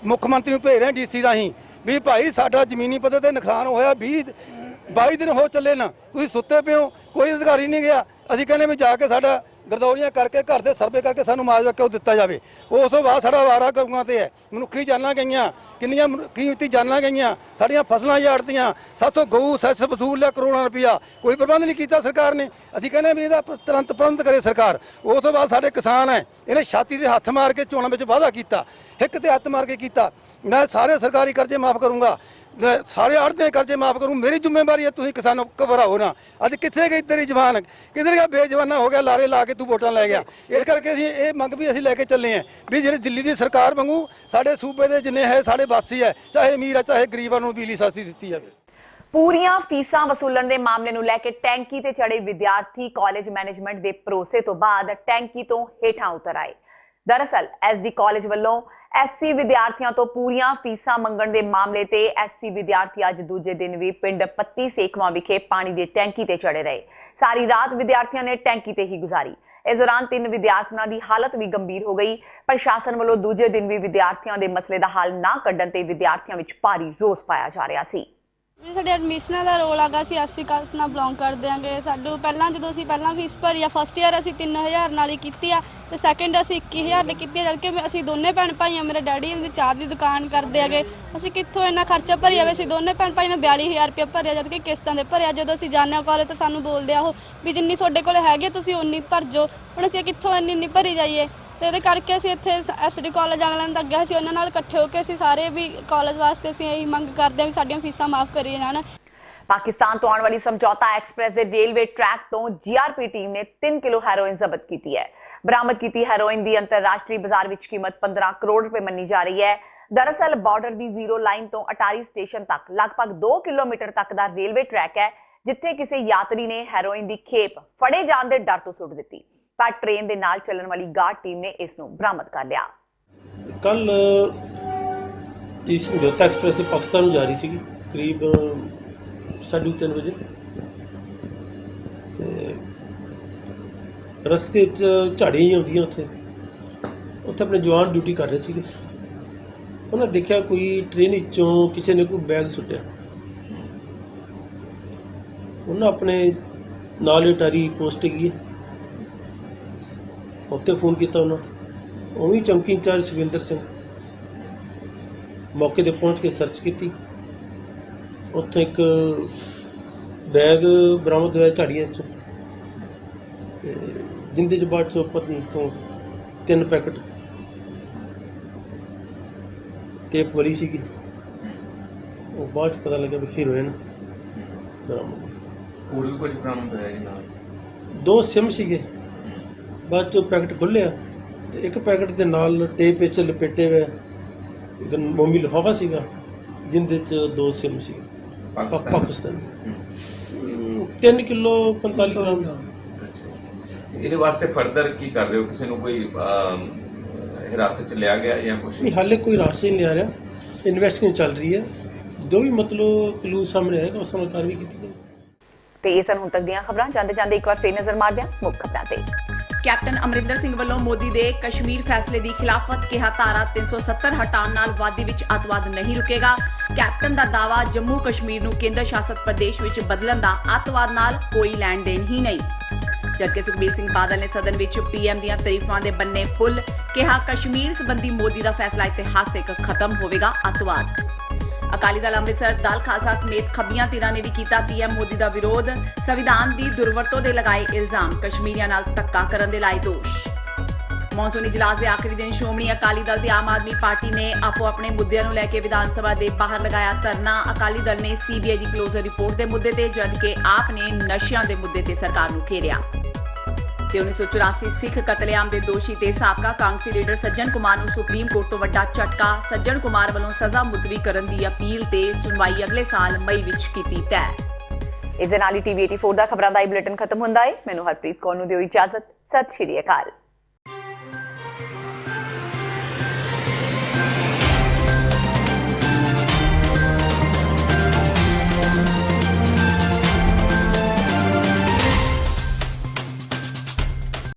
ਮੁੱਖ ਮੰਤਰੀ ਨੂੰ ਭੇਜ ਰਹੇ ਹਾਂ ਡੀਸੀ ਰਾਹੀਂ ਵੀ ਭਾਈ ਸਾਡਾ ਜ਼ਮੀਨੀ ਪੱਧਰ ਤੇ ਨੁਕਸਾਨ ਹੋਇਆ, 22 ਦਿਨ ਹੋ ਚੱਲੇ ਨਾ, ਤੁਸੀਂ ਸੁੱਤੇ ਪਏ ਹੋ, ਕੋਈ ਅਧਿਕਾਰੀ ਨਹੀਂ ਗਿਆ। ਅਸੀਂ ਕਹਿੰਦੇ ਵੀ ਜਾ ਕੇ ਸਾਡਾ ਗਰਦੌਰੀਆਂ ਕਰਕੇ ਘਰ ਦੇ ਸਰਵੇ ਕਰਕੇ ਸਾਨੂੰ ਮੁਆਵਜ਼ਾ ਕਿਉਂ ਦਿੱਤਾ ਜਾਵੇ। ਉਸ ਤੋਂ ਬਾਅਦ ਸਾਡਾ ਵਾਰਾ ਕਰੂਆਂ ਤੇ ਹੈ, ਮਨੁੱਖੀ ਜਾਨਾਂ ਗਈਆਂ, ਕਿੰਨੀਆਂ ਕੀਮਤੀ ਜਾਨਾਂ ਗਈਆਂ, ਸਾਡੀਆਂ ਫਸਲਾਂ ਝਾੜਤੀਆਂ, ਸਾਥੋਂ ਗਊ ਸੈਸ ਵਸੂਲ ਲਿਆ ਕਰੋੜਾਂ ਰੁਪਇਆ, ਕੋਈ ਪ੍ਰਬੰਧ ਨਹੀਂ ਕੀਤਾ ਸਰਕਾਰ ਨੇ। ਅਸੀਂ ਕਹਿੰਦੇ ਵੀ ਇਹਦਾ ਤੁਰੰਤ ਪ੍ਰਬੰਧ ਕਰੇ ਸਰਕਾਰ। ਉਸ ਤੋਂ ਬਾਅਦ ਸਾਡੇ ਕਿਸਾਨ ਹੈ, ਇਹਨੇ ਛਾਤੀ ਦੇ ਹੱਥ ਮਾਰ ਕੇ ਚੋਣਾਂ ਵਿੱਚ ਵਾਅਦਾ ਕੀਤਾ, ਹਿੱਕ ਤੇ ਹੱਥ ਮਾਰ ਕੇ ਕੀਤਾ, ਮੈਂ ਸਾਰੇ ਸਰਕਾਰੀ ਕਰਜ਼ੇ ਮਾਫ ਕਰੂੰਗਾ, ਸਾਰੇ ਆੜ੍ਹਤੀਆਂ ਦੇ ਕਰਜ਼ੇ ਮਾਫ ਕਰੂੰ, ਮੇਰੀ ਜ਼ਿੰਮੇਵਾਰੀ ਹੈ, ਤੁਸੀਂ ਕਿਸਾਨੋਂ ਘਬਰਾਓ ਨਾ। ਅੱਜ ਕਿੱਥੇ ਗਈ ਤੇਰੀ ਜਵਾਨ, ਕਿੱਧਰ ਗਿਆ ਬੇਜਵਾਨਾ ਹੋ ਗਿਆ, ਲਾਰੇ ਲਾ ਕੇ ਤੂੰ ਵੋਟਾਂ ਲੈ ਗਿਆ। ਇਸ ਕਰਕੇ ਅਸੀਂ ਇਹ ਮੰਗ ਵੀ ਅਸੀਂ ਲੈ ਕੇ ਚੱਲੇ ਹਾਂ ਵੀ ਜਿਹੜੀ ਦਿੱਲੀ ਦੀ ਸਰਕਾਰ ਵਾਂਗੂ ਸਾਡੇ ਸੂਬੇ ਦੇ ਜਿੰਨੇ ਹੈ ਸਾਡੇ ਵਾਸੀ ਹੈ, ਚਾਹੇ ਅਮੀਰ ਹੈ ਚਾਹੇ ਗਰੀਬਾਂ ਨੂੰ ਬਿਜਲੀ ਸਸਤੀ ਦਿੱਤੀ ਜਾਵੇ। ਪੂਰੀਆਂ ਫੀਸਾਂ ਵਸੂਲਣ ਦੇ ਮਾਮਲੇ ਨੂੰ ਲੈ ਕੇ ਟੈਂਕੀ ਤੇ ਚੜੇ ਵਿਦਿਆਰਥੀ ਕਾਲਜ ਮੈਨੇਜਮੈਂਟ ਦੇ ਭਰੋਸੇ ਤੋਂ ਬਾਅਦ ਟੈਂਕੀ ਤੋਂ ਹੇਠਾਂ ਉਤਰ ਆਏ। ਦਰਅਸਲ ਐਸਡੀ ਕਾਲਜ ਵੱਲੋਂ ਐਸਸੀ ਵਿਦਿਆਰਥੀਆਂ ਤੋਂ ਪੂਰੀਆਂ ਫੀਸਾਂ ਮੰਗਣ ਦੇ ਮਾਮਲੇ ਤੇ ਐਸਸੀ ਵਿਦਿਆਰਥੀ ਅੱਜ ਦੂਜੇ ਦਿਨ ਵੀ ਪਿੰਡ ਪੱਤੀ ਸੇਖਵਾਂ ਵਿਖੇ ਪਾਣੀ ਦੀ ਟੈਂਕੀ ਤੇ ਚੜੇ ਰਹੇ। ਸਾਰੀ ਰਾਤ ਵਿਦਿਆਰਥੀਆਂ ਨੇ ਟੈਂਕੀ ਤੇ ਹੀ ਗੁਜ਼ਾਰੀ। ਇਸ ਦੌਰਾਨ 3 ਵਿਦਿਆਰਥੀਆਂ ਦੀ ਹਾਲਤ ਵੀ ਗੰਭੀਰ ਹੋ ਗਈ। ਪ੍ਰਸ਼ਾਸਨ ਵੱਲੋਂ ਦੂਜੇ ਦਿਨ ਵੀ ਵਿਦਿਆਰਥੀਆਂ ਦੇ ਮਸਲੇ ਦਾ ਹੱਲ ਨਾ ਕੱਢਣ ਤੇ ਵਿਦਿਆਰਥੀਆਂ ਵਿੱਚ ਭਾਰੀ ਰੋਸ ਪਾਇਆ ਜਾ ਰਿਹਾ ਸੀ। ਸਾਡੇ ਐਡਮਿਸ਼ਨਾਂ ਦਾ ਰੋਲ ਹੈਗਾ, ਅਸੀਂ ਐਸਸੀ ਕਾਸਟ ਨਾਲ ਬਿਲੋਂਗ ਕਰਦੇ ਆਂਗੇ। ਸਾਨੂੰ ਪਹਿਲਾਂ ਜਦੋਂ ਅਸੀਂ ਫੀਸ ਭਰੀ ਆ, ਫਸਟ ਈਅਰ ਅਸੀਂ 3000 ਨਾਲ ਹੀ ਕੀਤੀ ਆ ਤੇ ਸੈਕੰਡ ਅਸੀਂ 21000 ਨਾਲ ਕੀਤੀ ਆ, ਜਦਕਿ ਅਸੀਂ ਦੋਨੇ ਭੈਣ ਭਾਈ ਆ। ਮੇਰੇ ਡੈਡੀ ਦੀ ਚਾਹ ਦੀ ਦੁਕਾਨ ਕਰਦੇ ਹੈਗੇ, ਅਸੀਂ ਕਿੱਥੋਂ ਇੰਨਾ ਖਰਚਾ ਭਰੀ ਜਾਵੇ। ਅਸੀਂ ਦੋਨੇ ਭੈਣ ਭਾਈ ਨੇ 42000 ਰੁਪਇਆ ਭਰਿਆ, ਜਦਕਿ ਕਿਸ਼ਤਾਂ ਦੇ ਭਰਿਆ। ਜਦੋਂ ਅਸੀਂ ਜਾਂਦੇ ਹਾਂ ਕਾਲਜ ਤਾਂ ਸਾਨੂੰ ਬੋਲਦੇ ਆ ਉਹ ਵੀ ਜਿੰਨੀ ਤੁਹਾਡੇ ਕੋਲ ਹੈਗੀ ਤੁਸੀਂ ਉਨੀ ਭਰ ਜਾਓ। ਹੁਣ ਅਸੀਂ ਕਿੱਥੋਂ ਇੰਨੀ ਭਰੀ ਜਾਈਏ ਤੇ ਇਹਦੇ ਕਰਕੇ ਅਸੀਂ ਇੱਥੇ ਐਸਡੀ ਕਾਲਜ ਵਾਲਿਆਂ ਨੂੰ ਅੱਗੇ ਅਸੀਂ ਉਹਨਾਂ ਨਾਲ ਇਕੱਠੇ ਹੋ ਕੇ ਅਸੀਂ ਸਾਰੇ ਵੀ ਕਾਲਜ ਵਾਸਤੇ ਅਸੀਂ ਇਹੀ ਮੰਗ ਕਰਦੇ ਹਾਂ ਵੀ ਸਾਡੀਆਂ ਫੀਸਾਂ ਮਾਫ ਕਰੀਏ ਜਾਣ। ਪਾਕਿਸਤਾਨ ਤੋਂ ਆਉਣ ਵਾਲੀ ਸਮਝੌਤਾ ਐਕਸਪ੍ਰੈਸ ਦੇ ਰੇਲਵੇ ਟਰੈਕ ਤੋਂ ਜੀਆਰਪੀ ਟੀਮ ਨੇ 3 ਕਿਲੋ ਹੈਰੋਇਨ ਜ਼ਬਤ ਕੀਤੀ ਹੈ। ਬਰਾਮਦ ਕੀਤੀ ਹੈਰੋਇਨ ਦੀ ਅੰਤਰਰਾਸ਼ਟਰੀ ਬਾਜ਼ਾਰ ਵਿੱਚ ਕੀਮਤ 15 ਕਰੋੜ ਰੁਪਏ ਮੰਨੀ ਜਾ ਰਹੀ ਹੈ। ਦਰਅਸਲ ਬਾਰਡਰ ਦੀ ਜ਼ੀਰੋ ਲਾਈਨ ਤੋਂ ਅਟਾਰੀ ਸਟੇਸ਼ਨ ਤੱਕ ਲਗਭਗ 2 ਕਿਲੋਮੀਟਰ ਤੱਕ ਦਾ ਰੇਲਵੇ ਟਰੈਕ ਹੈ, ਜਿੱਥੇ ਕਿਸੇ ਯਾਤਰੀ ਨੇ ਹੈਰੋਇਨ ਦੀ ਖੇਪ ਫੜੇ ਜਾਣ ਦੇ ਡਰ ਤੋਂ ਸੁੱਟ ਦਿੱਤੀ, ਪਰ ਟ੍ਰੇਨ ਦੇ ਨਾਲ ਚੱਲਣ ਵਾਲੀ ਗਾਰਡ ਟੀਮ ਨੇ ਇਸ ਨੂੰ ਬਰਾਮਦ ਕਰ ਲਿਆ। ਕੱਲ ਇਸ ਸਮਝੌਤਾ ਐਕਸਪ੍ਰੈਸ ਪਾਕਿਸਤਾਨ ਨੂੰ ਜਾ ਰਹੀ ਸੀਗੀ ਕਰੀਬ 3:30 ਵਜੇ ਤੇ ਰਸਤੇ 'ਚ ਝਾੜੀਆਂ ਹੀ ਆਉਂਦੀਆਂ ਉੱਥੇ ਆਪਣੇ ਜਵਾਨ ਡਿਊਟੀ ਕਰ ਰਹੇ ਸੀਗੇ। ਉਹਨਾਂ ਦੇਖਿਆ ਕੋਈ ਟ੍ਰੇਨ ਵਿੱਚੋਂ ਕਿਸੇ ਨੇ ਕੋਈ ਬੈਗ ਸੁੱਟਿਆ। ਉਹਨਾਂ ਆਪਣੇ ਨਾਲ ਅਟਾਰੀ ਪੋਸਟ ਗਈ, ਉੱਥੇ ਫੋਨ ਕੀਤਾ ਉਹਨਾਂ, ਉਹ ਵੀ ਚੌਂਕੀ ਇੰਚਾਰਜ ਸੁਖਵਿੰਦਰ ਸਿੰਘ ਮੌਕੇ 'ਤੇ ਪਹੁੰਚ ਕੇ ਸਰਚ ਕੀਤੀ। ਉੱਥੇ ਇੱਕ ਬੈਗ ਬਰਾਮਦ ਹੋਇਆ ਝਾੜੀਆਂ 'ਚੋਂ, ਤੇ ਜਿੰਦੇ 'ਚ ਬਾਅਦ 'ਚੋਂ ਪਤਨੀ ਤੋਂ 3 ਪੈਕਟ ਟੇਪ ਵਾਲੀ ਸੀਗੀ। ਉਹ ਬਾਅਦ 'ਚ ਪਤਾ ਲੱਗਾ ਵੀ ਹੀਰੋਇਨ ਬਰਾਮਦ। ਹੋਰ ਵੀ ਕੁਝ ਬਰਾਮਦ ਹੋਇਆ ਜੀ ਨਾਲ? 2 ਸਿਮ ਸੀਗੇ, ਬਾਅਦ 'ਚੋਂ ਪੈਕਟ ਖੁੱਲ੍ਹਿਆ ਤੇ ਇੱਕ ਪੈਕਟ ਦੇ ਨਾਲ ਟੇਪ ਵਿੱਚ ਲਪੇਟੇ ਹੋਏ ਇੱਕ ਮੋਮੀ ਲਿਫਾਫਾ ਸੀਗਾ ਜਿਹਦੇ 'ਚ 2 ਸਿਮ ਸੀ ਪਾਕਿਸਤਾਨ 3 ਕਿਲੋ 45 ਗ੍ਰਾਮ। ਇਹਦੇ ਵਾਸਤੇ ਫਰਦਰ ਕੀ ਕਰ ਰਹੇ ਹੋ? ਕਿਸੇ ਨੂੰ ਕੋਈ ਹਿਰਾਸਤ 'ਚ ਲਿਆ ਗਿਆ ਜਾਂ ਕੁਛ? ਨਹੀਂ, ਹਾਲੇ ਕੋਈ ਹਿਰਾਸਤ ਨਹੀਂ ਲਿਆ ਰਿਹਾ, ਇਨਵੈਸਟੀਗੇਸ਼ਨ ਚੱਲ ਰਹੀ ਹੈ, ਜੋ ਵੀ ਮਤਲਬ ਕਲੂ ਸਾਹਮਣੇ ਆਏਗਾ ਉਸ ਨਾਲ ਕਾਰਵਾਈ ਕੀਤੀ ਜਾਏਗੀ। ਤੇ ਇਹ ਸਨ ਹੁਣ ਤੱਕ ਦੀਆਂ ਖਬਰਾਂ। ਜਾਂਦੇ ਜਾਂਦੇ ਇੱਕ ਵਾਰ ਫੇਰ ਨਜ਼ਰ ਮਾਰਦੇ ਹਾਂ ਮੁੱਖ ਖਬਰਾਂ ਤੇ। ਕੈਪਟਨ ਅਮਰਿੰਦਰ ਸਿੰਘ ਵੱਲੋਂ ਮੋਦੀ ਦੇ ਕਸ਼ਮੀਰ ਫੈਸਲੇ ਦੀ ਖਿਲਾਫਤ, ਕਿਹਾ ਧਾਰਾ 370 ਹਟਾਉਣ ਨਾਲ ਵਾਦੀ ਵਿੱਚ ਅੱਤਵਾਦ ਨਹੀਂ ਰੁਕੇਗਾ। ਕੈਪਟਨ ਦਾ ਦਾਅਵਾ, ਜੰਮੂ ਕਸ਼ਮੀਰ ਨੂੰ ਕੇਂਦਰ ਸ਼ਾਸਤ ਪ੍ਰਦੇਸ਼ ਵਿੱਚ ਬਦਲਣ ਦਾ ਅੱਤਵਾਦ ਨਾਲ ਕੋਈ ਲੈਣ ਦੇਣ ਹੀ ਨਹੀਂ। ਜਦਕਿ ਸੁਖਬੀਰ ਸਿੰਘ ਬਾਦਲ ਨੇ ਸਦਨ ਵਿੱਚ ਪੀਐਮ ਦੀਆਂ ਤਾਰੀਫਾਂ ਦੇ ਬੰਨੇ ਫੁੱਲ, ਕਿਹਾ ਕਸ਼ਮੀਰ ਸੰਬੰਧੀ ਮੋਦੀ ਦਾ ਫੈਸਲਾ ਇਤਿਹਾਸਿਕ, ਖਤਮ ਹੋਵੇਗਾ ਅੱਤਵਾਦ। ਅਕਾਲੀ ਦਲ ਅੰਮ੍ਰਿਤਸਰ, ਦਲ ਖਾਲਸਾ ਸਮੇਤ ਖੱਬੀਆਂ ਧਿਰਾਂ ਨੇ ਵੀ ਕੀਤਾ ਪੀਐਮ ਮੋਦੀ ਦਾ ਵਿਰੋਧ, ਸੰਵਿਧਾਨ ਦੀ ਦੁਰਵਰਤੋਂ ਦੇ ਲਗਾਏ ਇਲਜ਼ਾਮ, ਕਸ਼ਮੀਰੀਆਂ ਨਾਲ ਧੱਕਾ ਕਰਨ ਦੇ ਲਾਏ ਦੋਸ਼। ਮੌਨਸੂਨ ਇਜਲਾਸ ਦੇ ਆਖਰੀ ਦਿਨ ਸ਼੍ਰੋਮਣੀ ਅਕਾਲੀ ਦਲ ਤੇ ਆਮ ਆਦਮੀ ਪਾਰਟੀ ਨੇ ਆਪੋ ਆਪਣੇ ਮੁੱਦਿਆਂ ਨੂੰ ਲੈ ਕੇ ਵਿਧਾਨ ਸਭਾ ਦੇ ਬਾਹਰ ਲਗਾਇਆ ਧਰਨਾ। ਅਕਾਲੀ ਦਲ ਨੇ ਸੀਬੀਆਈ ਦੀ ਕਲੋਜ਼ਰ ਰਿਪੋਰਟ ਦੇ ਮੁੱਦੇ ਤੇ, ਜਦਕਿ ਆਪ ਨੇ ਨਸ਼ਿਆਂ ਦੇ ਮੁੱਦੇ ਤੇ ਸਰਕਾਰ ਨੂੰ ਘੇਰਿਆ। ਤੇ 1984 ਸਿੱਖ ਕਤਲੇਆਮ ਦੇ ਦੋਸ਼ੀ ਤੇ ਸਾਬਕਾ ਕਾਂਗਰਸੀ ਲੀਡਰ ਸੱਜਣ ਕੁਮਾਰ ਨੂੰ ਸੁਪਰੀਮ ਕੋਰਟ ਤੋਂ ਵੱਡਾ ਝਟਕਾ, ਸੱਜਣ ਕੁਮਾਰ ਵੱਲੋਂ ਸਜ਼ਾ ਮੁਲਤਵੀ ਕਰਨ ਦੀ ਅਪੀਲ ਤੇ ਸੁਣਵਾਈ ਅਗਲੇ ਸਾਲ ਮਈ ਵਿੱਚ ਕੀਤੀ ਤੈਅ। ਇਸ ਦੇ ਨਾਲ ਹੀ TV 84 ਦਾ ਖਬਰਾਂ ਦਾ ਇਹ ਬੁਲੇਟਿਨ ਖਤਮ ਹੁੰਦਾ ਹੈ। ਮੈਨੂੰ ਹਰਪ੍ਰੀਤ ਕੌਰ ਨੂੰ ਦਿਓ ਇਜਾਜ਼ਤ। ਸਤਿ ਸ਼੍ਰੀ ਅਕਾਲ।